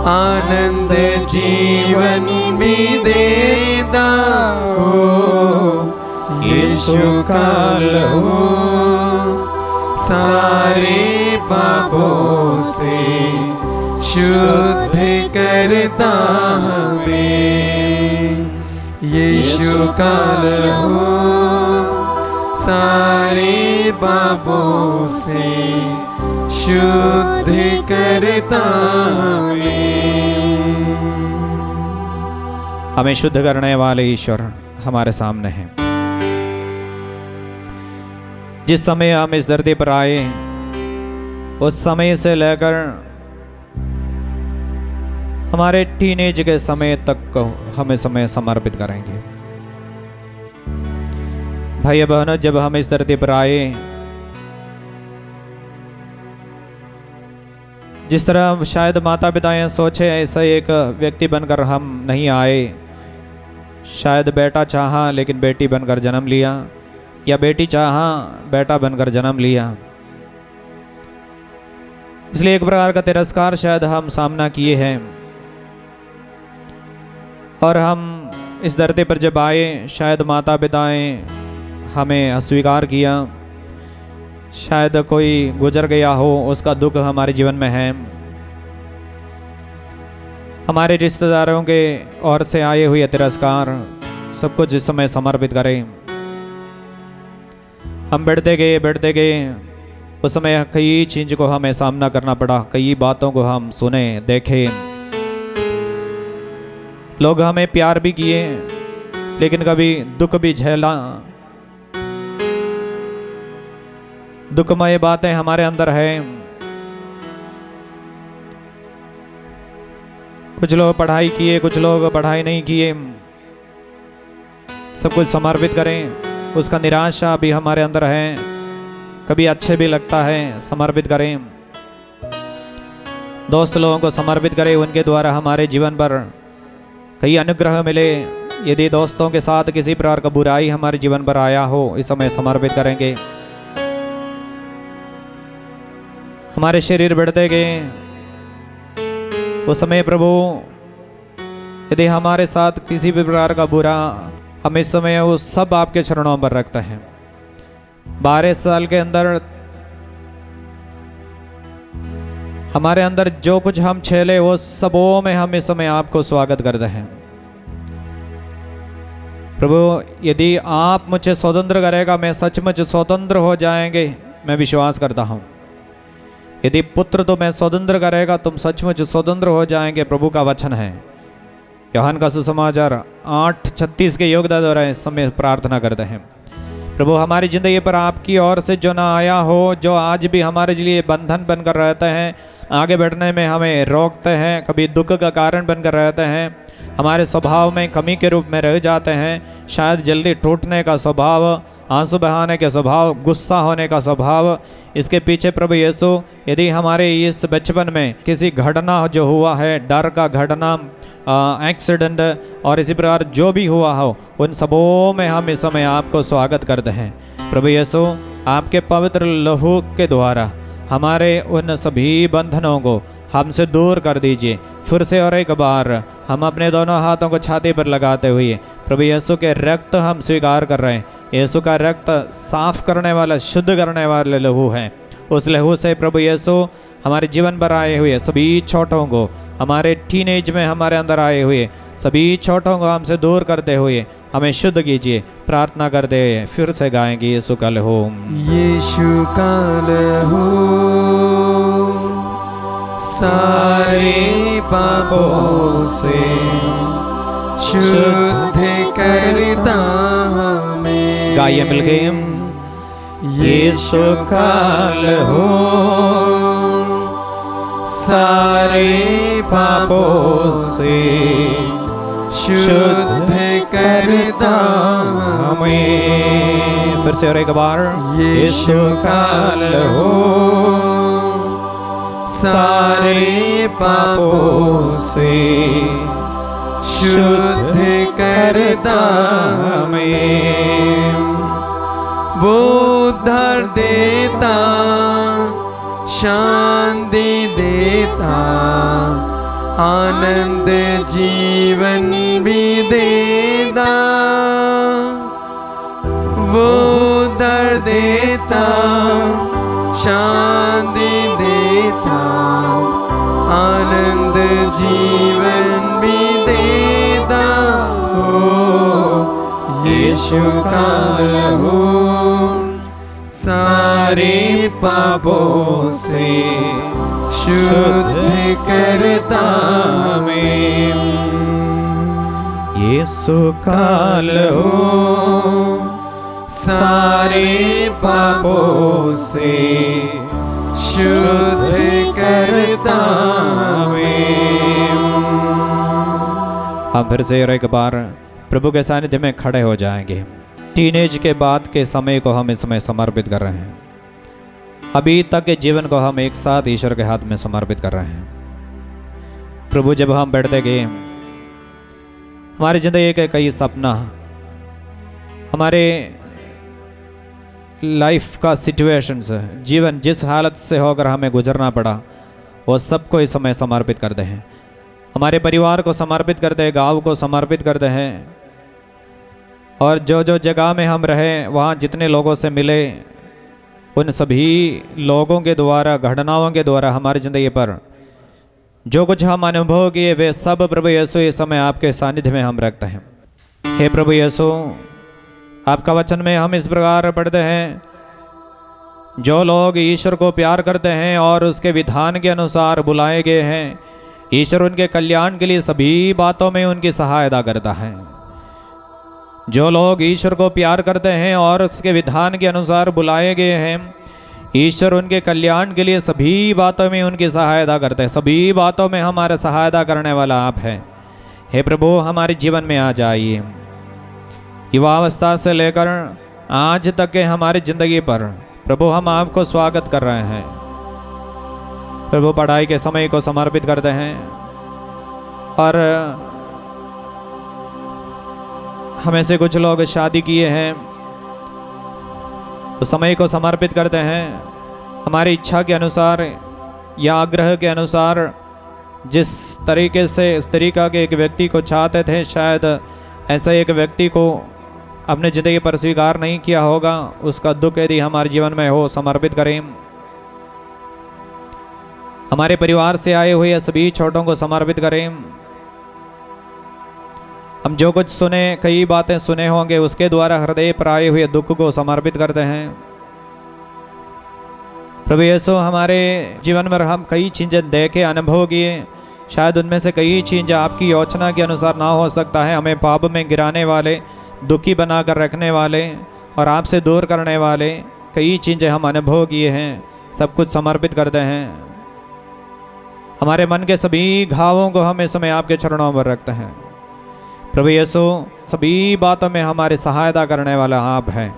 आनंद जीवन भी देता हो। यीशु का लहू सारे पापों से शुद्ध करता हमें। यीशु का लहू सारे पापों से शुद्ध करता हमें शुद्ध करने वाले ईश्वर हमारे सामने हैं। जिस समय हम इस धरती पर आए उस समय से लेकर हमारे टीनेज के समय तक को हमें समय समर्पित करेंगे। भाई बहनों, जब हम इस धरती पर आए, जिस तरह शायद माता पिता सोचे ऐसा एक व्यक्ति बनकर हम नहीं आए। शायद बेटा चाहा लेकिन बेटी बनकर जन्म लिया, या बेटी चाहा बेटा बनकर जन्म लिया। इसलिए एक प्रकार का तिरस्कार शायद हम सामना किए हैं। और हम इस धरती पर जब आए, शायद माता पिताएं हमें अस्वीकार किया। शायद कोई गुजर गया हो, उसका दुख हमारे जीवन में है। हमारे रिश्तेदारों के ओर से आए हुए तिरस्कार सब कुछ इस समय समर्पित करें। हम बढ़ते गए उस समय कई चीज को हमें सामना करना पड़ा, कई बातों को हम सुने देखे। लोग हमें प्यार भी किए लेकिन कभी दुख भी झेला। दुखमय बातें हमारे अंदर है। कुछ लोग पढ़ाई किए, कुछ लोग पढ़ाई नहीं किए। सब कुछ समर्पित करें। उसका निराशा भी हमारे अंदर है, कभी अच्छे भी लगता है, समर्पित करें। दोस्त लोगों को समर्पित करें, उनके द्वारा हमारे जीवन पर कई अनुग्रह मिले। यदि दोस्तों के साथ किसी प्रकार का बुराई हमारे जीवन पर आया हो, इस समय समर्पित करेंगे। हमारे शरीर बढ़ते गए उस समय प्रभु, यदि हमारे साथ किसी भी प्रकार का बुरा, हम इस समय वो सब आपके चरणों पर रखते हैं। 12 साल के अंदर हमारे अंदर जो कुछ हम छेले, वो सबों में हम इस समय आपको स्वागत करते हैं। प्रभु, यदि आप मुझे स्वतंत्र करेगा, मैं सचमुच स्वतंत्र हो जाएंगे, मैं विश्वास करता हूँ। यदि पुत्र तुम्हें स्वतंत्र करेगा, तुम सचमुच स्वतंत्र हो जाएंगे, प्रभु का वचन है। यूहन्ना का सुसमाचार 8:36 के योगदान द्वारा इस समय प्रार्थना करते हैं। प्रभु, हमारी जिंदगी पर आपकी ओर से जो ना आया हो, जो आज भी हमारे लिए बंधन बनकर रहते हैं, आगे बढ़ने में हमें रोकते हैं, कभी दुख का कारण बनकर रहते हैं, हमारे स्वभाव में कमी के रूप में रह जाते हैं। शायद जल्दी टूटने का स्वभाव, आंसू बहाने के स्वभाव, गुस्सा होने का स्वभाव। इसके पीछे प्रभु यीशु, यदि हमारे इस बचपन में किसी घटना जो हुआ है, डर का घटना, एक्सीडेंट और इसी प्रकार जो भी हुआ हो, उन सबों में हम इस समय आपको स्वागत करते हैं। प्रभु यीशु, आपके पवित्र लहू के द्वारा हमारे उन सभी बंधनों को हमसे दूर कर दीजिए। फिर से और एक बार हम अपने दोनों हाथों को छाती पर लगाते हुए प्रभु यीशु के रक्त हम स्वीकार कर रहे हैं। यीशु का रक्त साफ करने वाला, शुद्ध करने वाला लहू है। उस लहू से प्रभु यीशु हमारे जीवन पर आए हुए सभी छोटों को, हमारे टीनेज में हमारे अंदर आए हुए सभी छोटों को हमसे दूर करते हुए हमें शुद्ध कीजिए। प्रार्थना करते हुए फिर से गाएंगे यीशु का लहू, यीशु का लहू सारे पापों से शुद्ध करता हमें। गाइए मिलके, यीशु का लहू सारे पापों से शुद्ध करता हमें। फिर से और एक बार, यीशु का लहू सारे पापों से शुद्ध करता हमें। वो उद्धार देता शांति देता, आनंद जीवन भी देता। वो दर्द देता, शांति देता, आनंद जीवन भी देता। यीशु का लहू सारे पापों से शुद्ध करता हमें। यीशु का लहू सारे पापों से शुद्ध करता हमें। हम फिर से और एक बार प्रभु के सानिध्य में खड़े हो जाएंगे। टीनेज के बाद के समय को हम इसमें समर्पित कर रहे हैं। अभी तक के जीवन को हम एक साथ ईश्वर के हाथ में समर्पित कर रहे हैं। प्रभु जब हम बैठते गए, हमारी जिंदगी के कई सपना, हमारे लाइफ का सिचुएशंस, जीवन जिस हालत से होकर हमें गुजरना पड़ा, वो सबको इस समय समर्पित करते हैं। हमारे परिवार को समर्पित करते हैं, गांव को समर्पित करते हैं, और जो जो जगह में हम रहे, वहाँ जितने लोगों से मिले, उन सभी लोगों के द्वारा, घटनाओं के द्वारा हमारी ज़िंदगी पर जो कुछ हम अनुभव किए, वे सब प्रभु यीशु इस समय आपके सानिध्य में हम रखते हैं। हे प्रभु यीशु, आपका वचन में हम इस प्रकार पढ़ते हैं, जो लोग ईश्वर को प्यार करते हैं और उसके विधान के अनुसार बुलाए गए हैं, ईश्वर उनके कल्याण के लिए सभी बातों में उनकी सहायता करता है। जो लोग ईश्वर को प्यार करते हैं और उसके विधान के अनुसार बुलाए गए हैं, ईश्वर उनके कल्याण के लिए सभी बातों में उनकी सहायता करते हैं। सभी बातों में हमारा सहायता करने वाला आप हैं। हे प्रभु, हमारे जीवन में आ जाइए। युवावस्था से लेकर आज तक के हमारी ज़िंदगी पर प्रभु हम आपको स्वागत कर रहे हैं। प्रभु, पढ़ाई के समय को समर्पित करते हैं, और हमें से कुछ लोग शादी किए हैं, उस समय को समर्पित करते हैं। हमारी इच्छा के अनुसार या आग्रह के अनुसार जिस तरीके से, इस तरीका के एक व्यक्ति को चाहते थे, शायद ऐसे एक व्यक्ति को अपने ज़िंदगी पर स्वीकार नहीं किया होगा। उसका दुख यदि हमारे जीवन में हो, समर्पित करें। हमारे परिवार से आए हुए सभी छोटों को समर्पित करें। हम जो कुछ सुने, कई बातें सुने होंगे, उसके द्वारा हृदय पर आए हुए दुख को समर्पित करते हैं। प्रभु यीशु, हमारे जीवन में हम कई चीज़ें देखे, अनुभव किए, शायद उनमें से कई चीज़ें आपकी योजना के अनुसार ना हो सकता है। हमें पाप में गिराने वाले, दुखी बनाकर रखने वाले और आपसे दूर करने वाले कई चीज़ें हम अनुभव किए हैं, सब कुछ समर्पित करते हैं। हमारे मन के सभी घावों को हम इस समय आपके चरणों पर रखते हैं। प्रभु यीशु, सभी बातों में हमारी सहायता करने वाला आप हैं,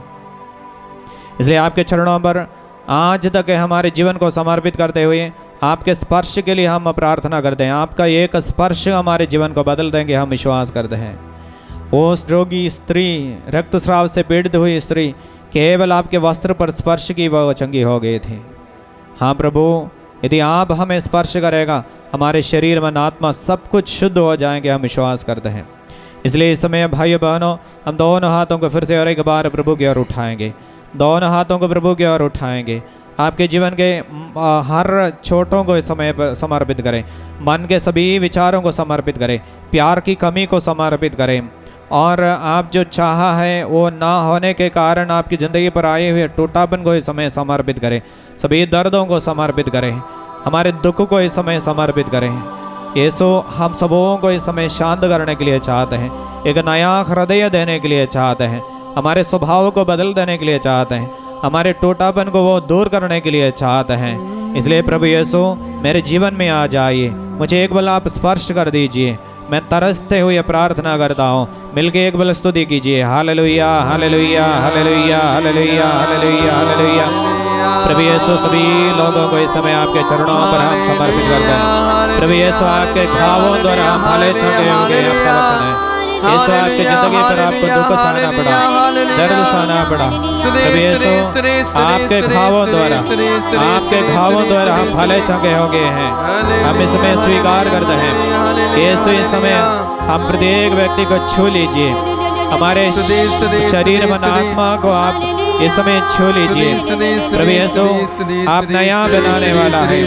इसलिए आपके चरणों पर आज तक हमारे जीवन को समर्पित करते हुए आपके स्पर्श के लिए हम प्रार्थना करते हैं। आपका एक स्पर्श हमारे जीवन को बदल देंगे, हम विश्वास करते हैं। वो रोगी स्त्री, रक्तस्राव से पीड़ित हुई स्त्री, केवल आपके वस्त्र पर स्पर्श की वह चंगी हो गई थी। हाँ प्रभु, यदि आप हमें स्पर्श करेगा, हमारे शरीर मन आत्मा सब कुछ शुद्ध हो जाएंगे, हम विश्वास करते हैं। इसलिए इस समय भाइयों बहनों, हम दोनों हाथों को फिर से और एक बार प्रभु की ओर उठाएंगे। दोनों हाथों को प्रभु की ओर उठाएंगे। आपके जीवन के हर छोटों को इस समय पर समर्पित करें। मन के सभी विचारों को समर्पित करें। प्यार की कमी को समर्पित करें। और आप जो चाहा है वो ना होने के कारण आपकी ज़िंदगी पर आए हुए टूटापन को इस समय समर्पित करें। सभी दर्दों को समर्पित करें। हमारे दुख को इस समय समर्पित करें। यीशु, हम सबों को इस समय शांत करने के लिए चाहते हैं, एक नया हृदय देने के लिए चाहते हैं, हमारे स्वभाव को बदल देने के लिए चाहते हैं, हमारे टूटापन को वो दूर करने के लिए चाहते हैं। इसलिए प्रभु यीशु, मेरे जीवन में आ जाइए, मुझे एक बार आप स्पर्श कर दीजिए। मैं तरसते हुए प्रार्थना करता हूँ। मिलके एक बार स्तुति कीजिए। हालेलुया, हालेलुया, हालेलुया, हालेलुया, हालेलुया, हालेलुया। प्रभु यीशु, सभी लोगों को इस समय आपके चरणों पर हम समर्पित करते हैं। प्रभु यीशु, आपके घावों द्वारा हम भले चंगे होंगे, आपका वचन है। यीशु, आपकी जिंदगी पर आपको दुख सहना पड़ा, दर्द सहना पड़ा। प्रभु यीशु आपके घावों द्वारा हम भले चंगे हो गए हैं। हम इसमें स्वीकार करते हैं। यीशु इस समय हम प्रत्येक व्यक्ति को छू लीजिए। हमारे शरीर मन आत्मा को आप इस समय छू लीजिए। प्रभु यीशु आप नया बनाने वाला है।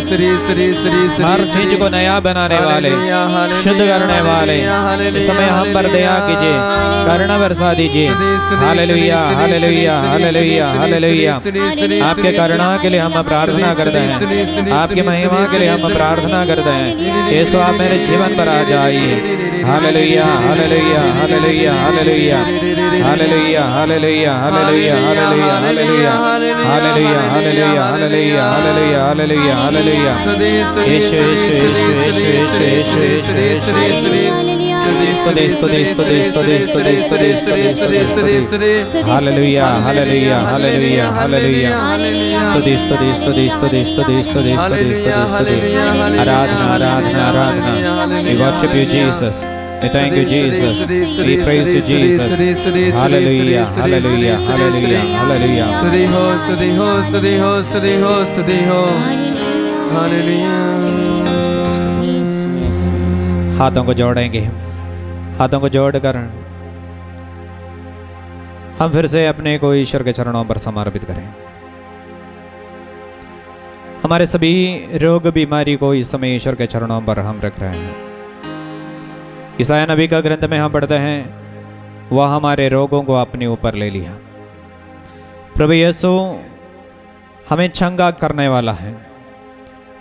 हर चीज को नया बनाने वाले, शुद्ध करने वाले, इस समय हम पर दया कीजिए, करुणा बरसा दीजिए। Hallelujah, hallelujah, hallelujah, hallelujah. आपके करुणा के लिए हम प्रार्थना करते हैं। आपकी महिमा के लिए हम प्रार्थना करते हैं। यीशु आप मेरे जीवन पर आ जाइए। हालेलुया, hallelujah, hallelujah, hallelujah, hallelujah, hallelujah, hallelujah, hallelujah, hallelujah, hallelujah, hallelujah, hallelujah, hallelujah, hallelujah, hallelujah. यीशु, यीशु, यीशु, यीशु, यीशु, यीशु, यीशु, यीशु। स्तुति, स्तुति, स्तुति, स्तुति, स्तुति, स्तुति, स्तुति, स्तुति, स्तुति। हालेलुया, हालेलुया, हालेलुया, हालेलुया। स्तुति, स्तुति, स्तुति, स्तुति, स्तुति, स्तुति, स्तुति, स्तुति। आराधना, आराधना, आराधना। We worship you, Jesus. We thank you, Jesus. We praise you, Jesus. Hallelujah, hallelujah, hallelujah, hallelujah. स्तुति हो, स्तुति हो, स्तुति हो, स्तुति हो, स्तुति हो। हालेलुया। हाथों को जोड़ेंगे। हाथों को जोड़कर हम फिर से अपने को ईश्वर के चरणों पर समर्पित करें। हमारे सभी रोग बीमारी को इस समय ईश्वर के चरणों पर हम रख रहे हैं। ईसाया नबी का ग्रंथ में हम पढ़ते हैं, वह हमारे रोगों को अपने ऊपर ले लिया। प्रभु यीशु हमें चंगा करने वाला है।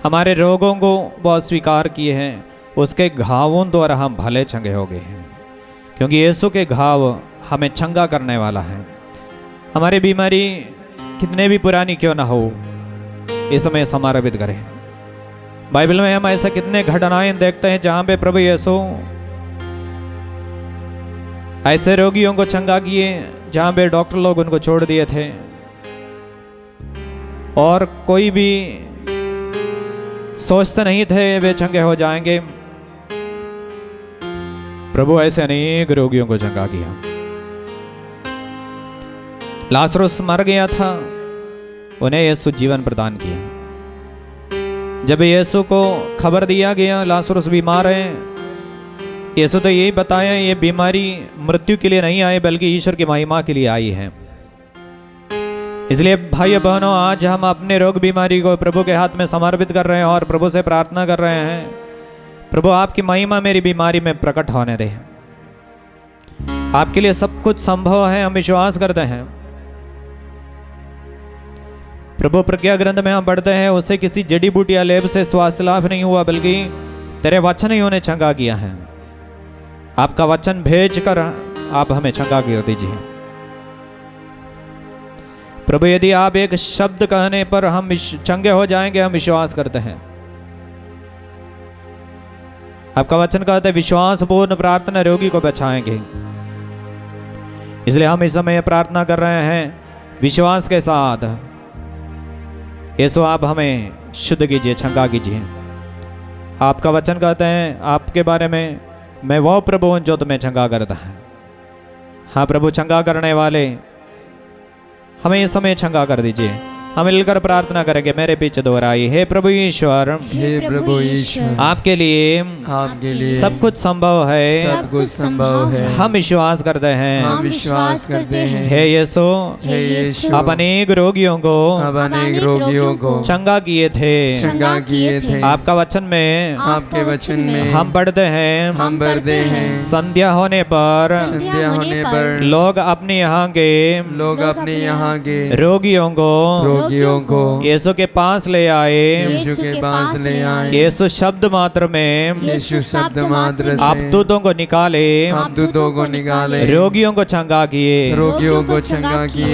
हमारे रोगों को वह स्वीकार किए हैं। उसके घावों द्वारा हम भले चंगे हो गए हैं, क्योंकि यीशु के घाव हमें चंगा करने वाला है। हमारी बीमारी कितने भी पुरानी क्यों ना हो, इस समय समर्पित करें। बाइबल में हम ऐसे कितने घटनाएं देखते हैं जहां पे प्रभु यीशु ऐसे रोगियों को चंगा किए जहां पे डॉक्टर लोग उनको छोड़ दिए थे, और कोई भी सोचते नहीं थे वे चंगे हो जाएंगे। प्रभु ऐसे अनेक रोगियों को चंगा किया। लाजरुस मर गया था, उन्हें यीशु जीवन प्रदान किया। जब यीशु को खबर दिया गया लाजरुस बीमार है, यीशु तो यही बताया ये बीमारी मृत्यु के लिए नहीं आई बल्कि ईश्वर की महिमा के लिए आई है। इसलिए भाइयों बहनों, आज हम अपने रोग बीमारी को प्रभु के हाथ में समर्पित कर रहे हैं और प्रभु से प्रार्थना कर रहे हैं, प्रभु आपकी महिमा मेरी बीमारी में प्रकट होने दे। आपके लिए सब कुछ संभव है, हम विश्वास करते हैं। प्रभु प्रज्ञा ग्रंथ में हम पढ़ते हैं, उससे किसी जड़ी बूटी या लेप से स्वास्थ्य लाभ नहीं हुआ, बल्कि तेरे वचन ही उन्हें चंगा किया है। आपका वचन भेजकर आप हमें चंगा कर दीजिए। प्रभु यदि आप एक शब्द कहने पर हम चंगे हो जाएंगे, हम विश्वास करते हैं। आपका वचन कहते हैं विश्वास पूर्ण प्रार्थना रोगी को बचाएंगे। इसलिए हम इस समय प्रार्थना कर रहे हैं विश्वास के साथ, यीशु आप हमें शुद्ध कीजिए, चंगा कीजिए। आपका वचन कहते हैं आपके बारे में, मैं वो प्रभु हूं जो तुम्हें चंगा करता है। हाँ प्रभु, चंगा करने वाले हमें इस समय चंगा कर दीजिए। हम मिलकर प्रार्थना करेंगे, मेरे पीछे दोहराइए। हे प्रभु ईश्वर, हे प्रभु ईश्वर, आपके लिए सब कुछ संभव है, सब कुछ संभव है। हम विश्वास करते हैं, हम विश्वास करते हैं। हे यीशु, हे यीशु, आप अनेक रोगियों को चंगा किए थे, चंगा किए थे। आपका वचन में, आपके वचन में हम पढ़ते हैं, हम पढ़ते हैं, संध्या होने पर लोग अपने यहाँ के रोगियों को यीशु के पास ले आए। यीशु शब्द मात्र में आप दूतों को निकाले, रोगियों को चंगा किए।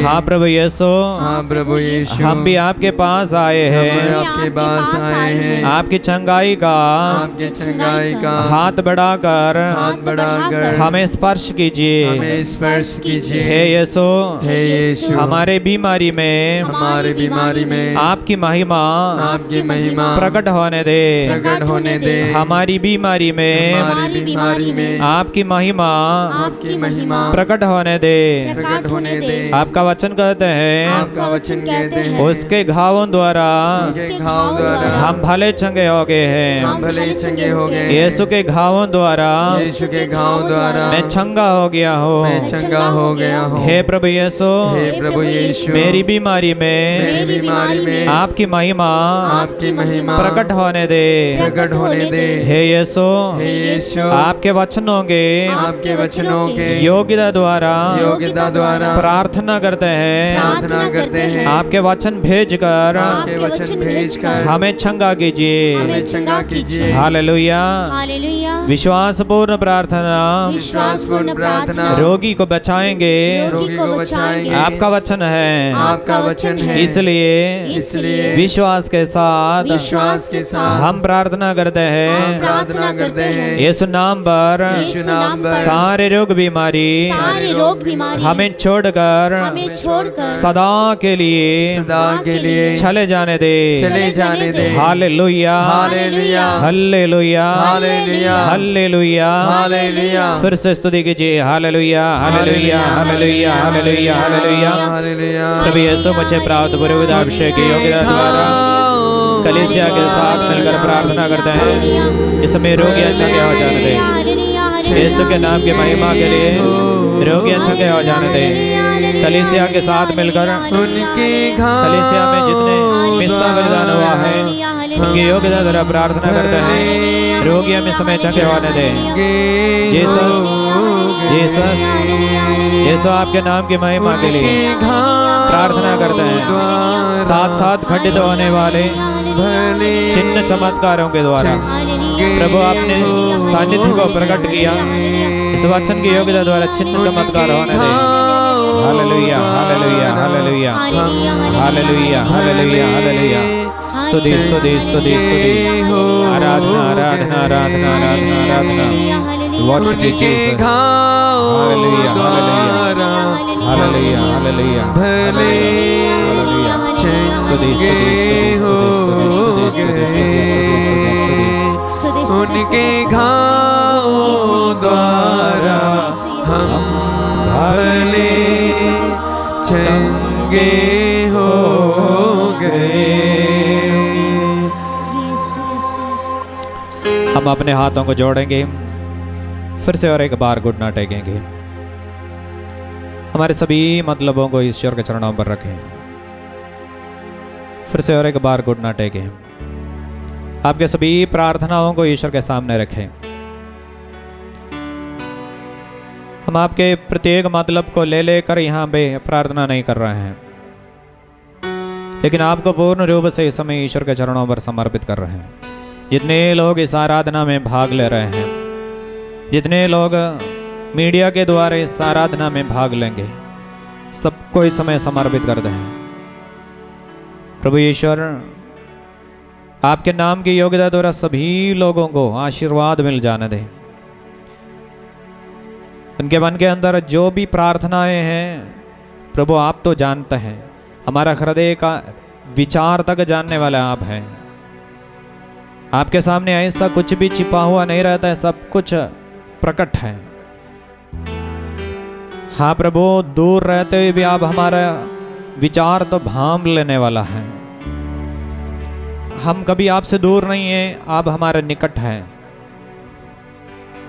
हाँ प्रभु यीशु, हम भी आपके पास आए हैं। आपकी चंगाई का हाथ बढ़ाकर हमें स्पर्श कीजिए। हे यीशु, हमारे बीमारी में बीमारी में आपकी महिमा आपकी महिमा प्रकट होने दे। प्रकट होने दे। हमारी बीमारी में हमारी बीमारी में आपकी महिमा आपकी महिमा प्रकट होने दे। प्रकट होने दे। आपका वचन कहते हैं आपका वचन कहते हैं उसके घावों द्वारा उसके घाव द्वारा हम भले चंगे हो गए हैं। हम भले चंगे हो गए। यीशु के घावों द्वारा यीशु के घाव द्वारा मैं चंगा हो गया हूँ। मैं चंगा हो गया हूँ। हे प्रभु यीशु हे प्रभु यीशु मेरी बीमारी में मेरी बीमारी में आपकी महिमा आपकी महिमा प्रकट होने दे। प्रकट होने दे। हे यीशु हे यीशु आपके वचनों के आपके वचनों के योग्यता द्वारा योग्यता द्वारा प्रार्थना करते हैं। प्रार्थना करते हैं। आपके वचन भेजकर आपके वचन भेजकर हमें चंगा कीजिए। हमें चंगा कीजिए। हालेलुया। हालेलुया। विश्वासपूर्ण प्रार्थना विश्वासपूर्ण प्रार्थना रोगी को बचाएंगे। रोगी को बचाएंगे। आपका वचन है। आपका वचन है। इसलिए विश्वास के साथ विश्वास के साथ हम प्रार्थना करते हैं। प्रार्थना करते हैं। यीशु नाम पर यीशु नाम पर सारे रोग बीमारी सारे रोग बीमारी हमें छोड़कर हमें छोड़कर सदा के लिए सदा के लिए चले जाने दे। चले जाने दे। हालेलुया। हालेलुया। हालेलुया। हालेलुया। हालेलुया। हालेलुया। फिर से स्तुति कीजिए। हालेलुया। हालेलुया। हालेलुया। हालेलुया। हालेलुया। हालेलुया। प्रभु यीशु मुझे प्राप्त पुरोहित अभिषेक की योग्यता द्वारा कलीसिया के साथ मिलकर प्रार्थना करते हैं। इस समय रोगियां चंगे हो जाने दे। यीशु के नाम की महिमा के लिए रोगियां चंगे हो जाने दे। कलीसिया के साथ मिलकर उनके कलीसिया में जितने मिस्सा बलिदान हुआ है उनकी योग्यता द्वारा प्रार्थना करते हैं। रोगियों में समय चंगे होने दे। जीसस जीसस यीशु आपके नाम की महिमा के लिए प्रार्थना करते हैं। साथ साथ खंडित होने वाले चिन्ह चमत्कारों के द्वारा प्रभु आपने सानिध्य को प्रकट किया। इस वचन की योग्यता द्वारा चिन्ह चमत्कार होने दे। हालेलुया। हालेलुया। हालेलुया। हालेलुया। हालेलुया। हालेलुया। स्तुति स्तुति स्तुति स्तुति आराधना आराधना आराधना आराधना आराधना। Worship you, Jesus. हालेलुया। हालेलुया। हालेलुया। हालेलुया। भले स्तुति स्तुति उनके घावों द्वारा हम भले चंगे हो गए। हम अपने हाथों को जोड़ेंगे। फिर से और एक बार घुटना टेकेंगे। हमारे सभी मतलबों को ईश्वर के चरणों पर रखें। फिर से और एक बार घुटना टेकें। आपके सभी प्रार्थनाओं को ईश्वर के सामने रखें। हम आपके प्रत्येक मतलब को ले लेकर यहाँ पे प्रार्थना नहीं कर रहे हैं, लेकिन आपको पूर्ण रूप से इस समय ईश्वर के चरणों पर समर्पित कर रहे हैं। जितने लोग इस आराधना में भाग ले रहे हैं, जितने लोग मीडिया के द्वारा इस आराधना में भाग लेंगे, सबको इस समय समर्पित करते हैं। प्रभु ईश्वर आपके नाम की योग्यता द्वारा सभी लोगों को आशीर्वाद मिल जाने दें। उनके मन के अंदर जो भी प्रार्थनाएं हैं प्रभु आप तो जानते हैं, हमारा हृदय का विचार तक जानने वाले आप हैं। आपके सामने ऐसा कुछ भी छिपा हुआ नहीं रहता है, सब कुछ प्रकट है। हाँ प्रभु, दूर रहते हुए भी आप हमारा विचार तो भांप लेने वाला है। हम कभी आपसे दूर नहीं हैं, आप हमारे निकट हैं,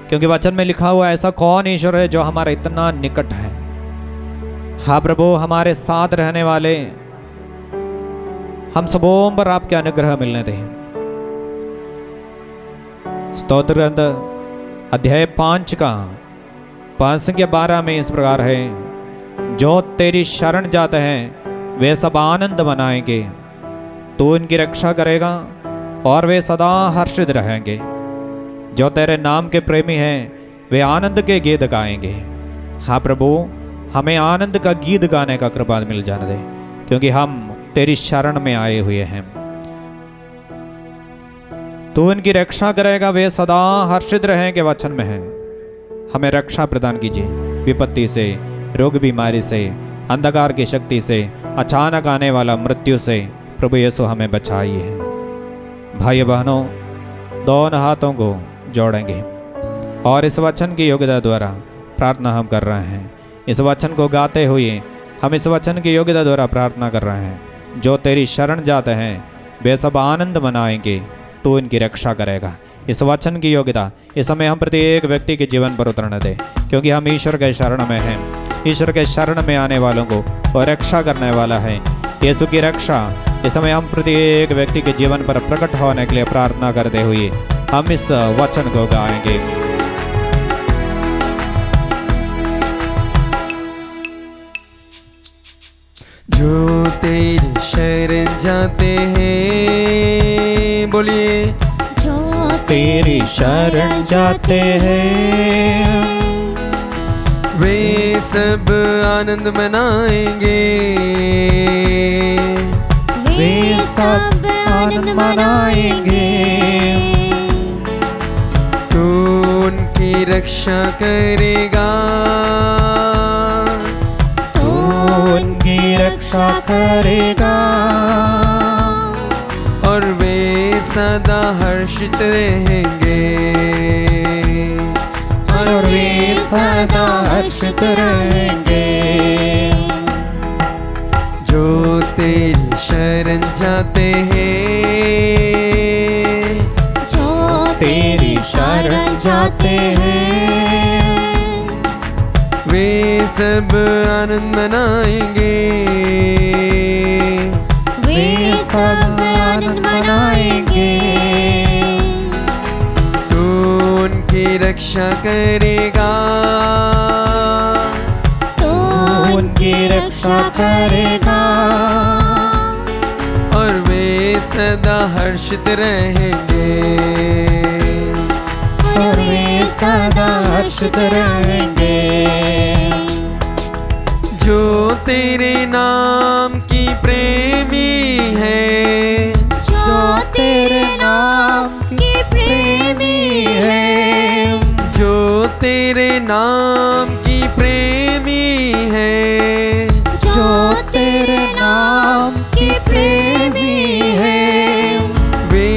क्योंकि वचन में लिखा हुआ ऐसा कौन ईश्वर है जो हमारा इतना निकट है। हाँ प्रभु, हमारे साथ रहने वाले हम सबों पर आपके अनुग्रह मिलने दें। स्तोत्र ग्रंथ अध्याय 5 का 5 संख्या 12 में इस प्रकार है, जो तेरी शरण जाते हैं वे सब आनंद मनाएंगे, तू इनकी रक्षा करेगा और वे सदा हर्षित रहेंगे। जो तेरे नाम के प्रेमी हैं वे आनंद के गीत गाएंगे। हाँ प्रभु, हमें आनंद का गीत गाने का कृपा मिल जाने दे, क्योंकि हम तेरी शरण में आए हुए हैं। तू इनकी रक्षा करेगा, वे सदा हर्षित रहेंगे वचन में है। हमें रक्षा प्रदान कीजिए विपत्ति से, रोग बीमारी से, अंधकार की शक्ति से, अचानक आने वाला मृत्यु से प्रभु यीशु हमें बचाइए। भाई बहनों, दोनों हाथों को जोड़ेंगे और इस वचन की योग्यता द्वारा प्रार्थना हम कर रहे हैं। इस वचन को गाते हुए हम इस वचन की योग्यता द्वारा प्रार्थना कर रहे हैं। जो तेरी शरण जाते हैं वे सब आनंद मनाएंगे, तू इनकी रक्षा करेगा। इस वचन की योग्यता इस समय हम प्रत्येक व्यक्ति के जीवन पर उतरने दे, क्योंकि हम ईश्वर के शरण में हैं। ईश्वर के शरण में आने वालों को वो रक्षा करने वाला है। यीशु की रक्षा इस समय हम प्रत्येक व्यक्ति के जीवन पर प्रकट होने के लिए प्रार्थना करते हुए हम इस वचन को गाएंगे। जो तेरी शरण जाते हैं, बोलिए, जो तेरी शरण जाते हैं वे सब आनंद मनाएंगे, वे सब आनंद मनाएंगे। तू उनकी रक्षा करेगा, तू उनकी रक्षा करेगा और वे सदा हर्षित रहेंगे, और वे सदा हर्षित रहेंगे। जो तेरी शरण जाते हैं, जो तेरी शरण जाते हैं वे सब आनंद मनाएंगे, वे सब आनंद मनाएंगे। तू उनकी रक्षा करेगा, तू उनकी रक्षा करेगा और वे सदा हर्षित रहेंगे, और वे सदा हर्षित रहेंगे। जो तेरे नाम की प्रेमी है, जो तेरे नाम की प्रेमी है, जो तेरे नाम की प्रेमी है, जो तेरे नाम की प्रेमी है, वे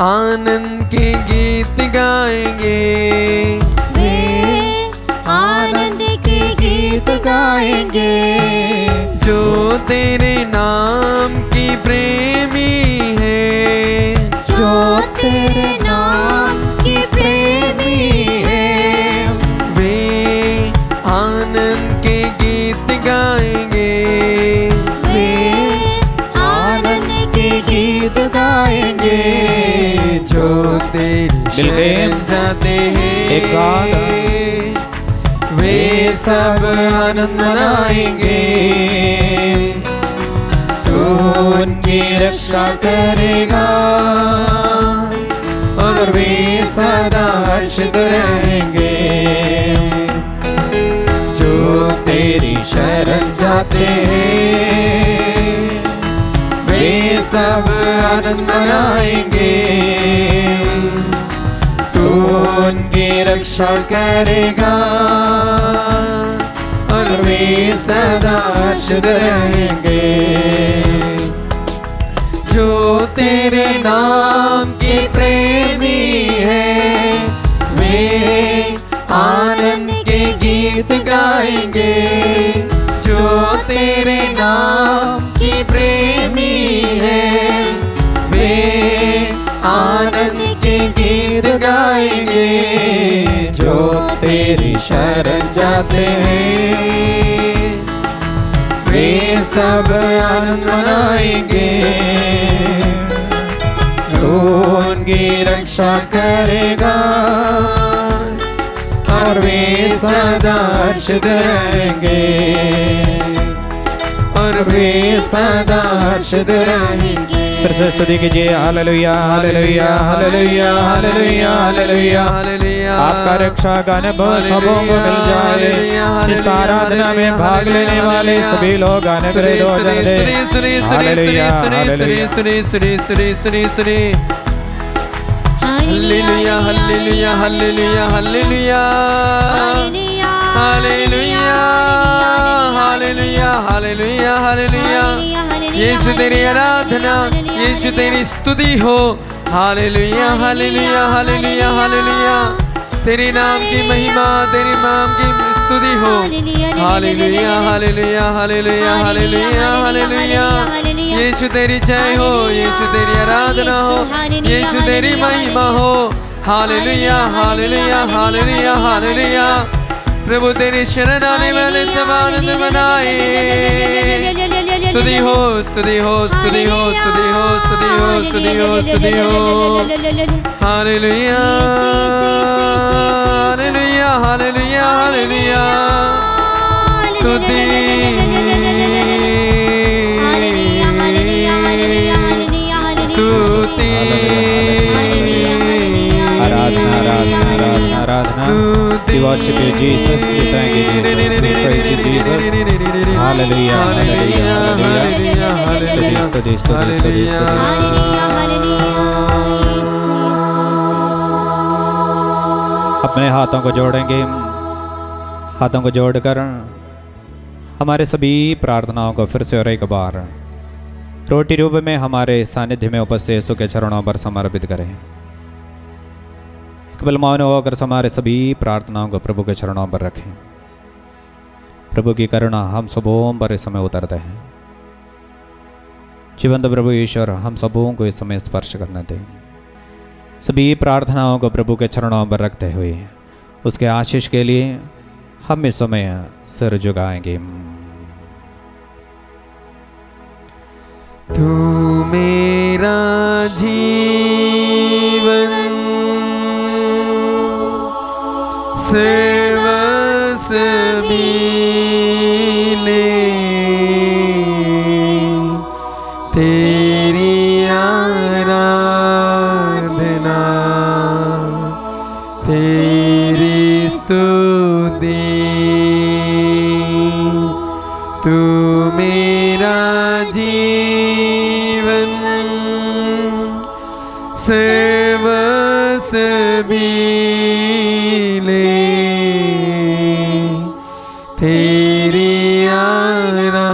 आनंद के गीत गाएंगे, वे आनंद के गीत गाएंगे। जो तेरे नाम की प्रेमी है, जो तेरे नाम की प्रेमी है, वे आनंद के गीत गाएंगे, वे आनंद के गीत गाएंगे। जो तेरी शरण जाते एक हैं वे सब आनंद मनाएंगे, तू उनकी रक्षा करेगा और वे सदा हर्षित रहेंगे। जो तेरी शरण जाते हैं वे सब आनंद मनाएंगे, तू उनकी रक्षा करेगा और वे सदा हर्षित रहेंगे। जो तेरे नाम की प्रेमी है, वे आनंद के गीत गाएंगे, जो तेरे नाम की प्रेमी है, वे आनंद के गीत गाएंगे। जो तेरी शरण जाते हैं वे सब आनंद मनाएंगे, जो उनकी रक्षा करेगा और वे सदा हर्षित रहेंगे, और वे सदा हर्षित रहेंगे। फिर से स्तुति कीजिए। हालेलुया hallelujah hallelujah hallelujah hallelujah hallelujah. आपका रक्षा का अनुभव सबों को मिल जाए। इस आराधना में भाग लेने वाले सभी लोग अनुग्रह हो जाते। Hallelujah hallelujah hallelujah hallelujah hallelujah hallelujah hallelujah hallelujah hallelujah hallelujah hallelujah Yeshu तेरी आराधना यीशु तेरी स्तुति हो हालेलुया हालेलुया हालेलुया हालेलुया तेरे नाम की महिमा तेरे नाम की स्तुति हो hallelujah hallelujah hallelujah hallelujah hallelujah Yeshu तेरी जय हो यीशु तेरी आराधना हो यीशु तेरी महिमा हो हालेलुया हालेलुया हालेलुया हालेलुया प्रभु तेरी शरण आने वाले सब आनंद मनाए स्तुति हो स्तुति हो स्तुति हो स्तुति हो स्तुति हो स्तुति हो स्तुति हो हालेलुया हालेलुया हालेलुया हालेलुया स्तुति स्तुति आराधना आराधना आराधना आराधना We worship you, Jesus. We thank you, Jesus. We praise you, Jesus. Hallelujah, hallelujah, hallelujah. स्तुति, स्तुति, स्तुति, स्तुति। अपने हाथों को जोड़ेंगे, हाथों को जोड़कर हमारे सभी प्रार्थनाओं को फिर से और एक बार रोटी रूप में हमारे सानिध्य में उपस्थित यीशु के चरणों पर समर्पित करें। केवल मौन होकर हमारे सभी प्रार्थनाओं को प्रभु के चरणों पर रखें। प्रभु की करुणा हम सबों पर इस समय उतरते हैं। जीवंत प्रभु ईश्वर हम सबों को इस समय स्पर्श करने दें। सभी प्रार्थनाओं को प्रभु के चरणों पर रखते हुए उसके आशीष के लिए हम इस समय सिर झुकाएंगे। तू मेरा जीवन सर्वस्व मिले तेरी आराधना तेरी स्तुति तू मेरा जीवन सर्वस्व मिले तेरी आराधना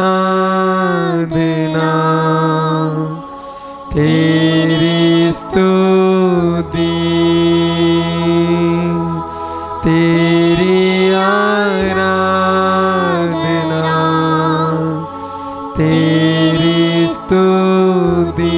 तेरी स्तुति तेरी आराधना तेरी स्तुति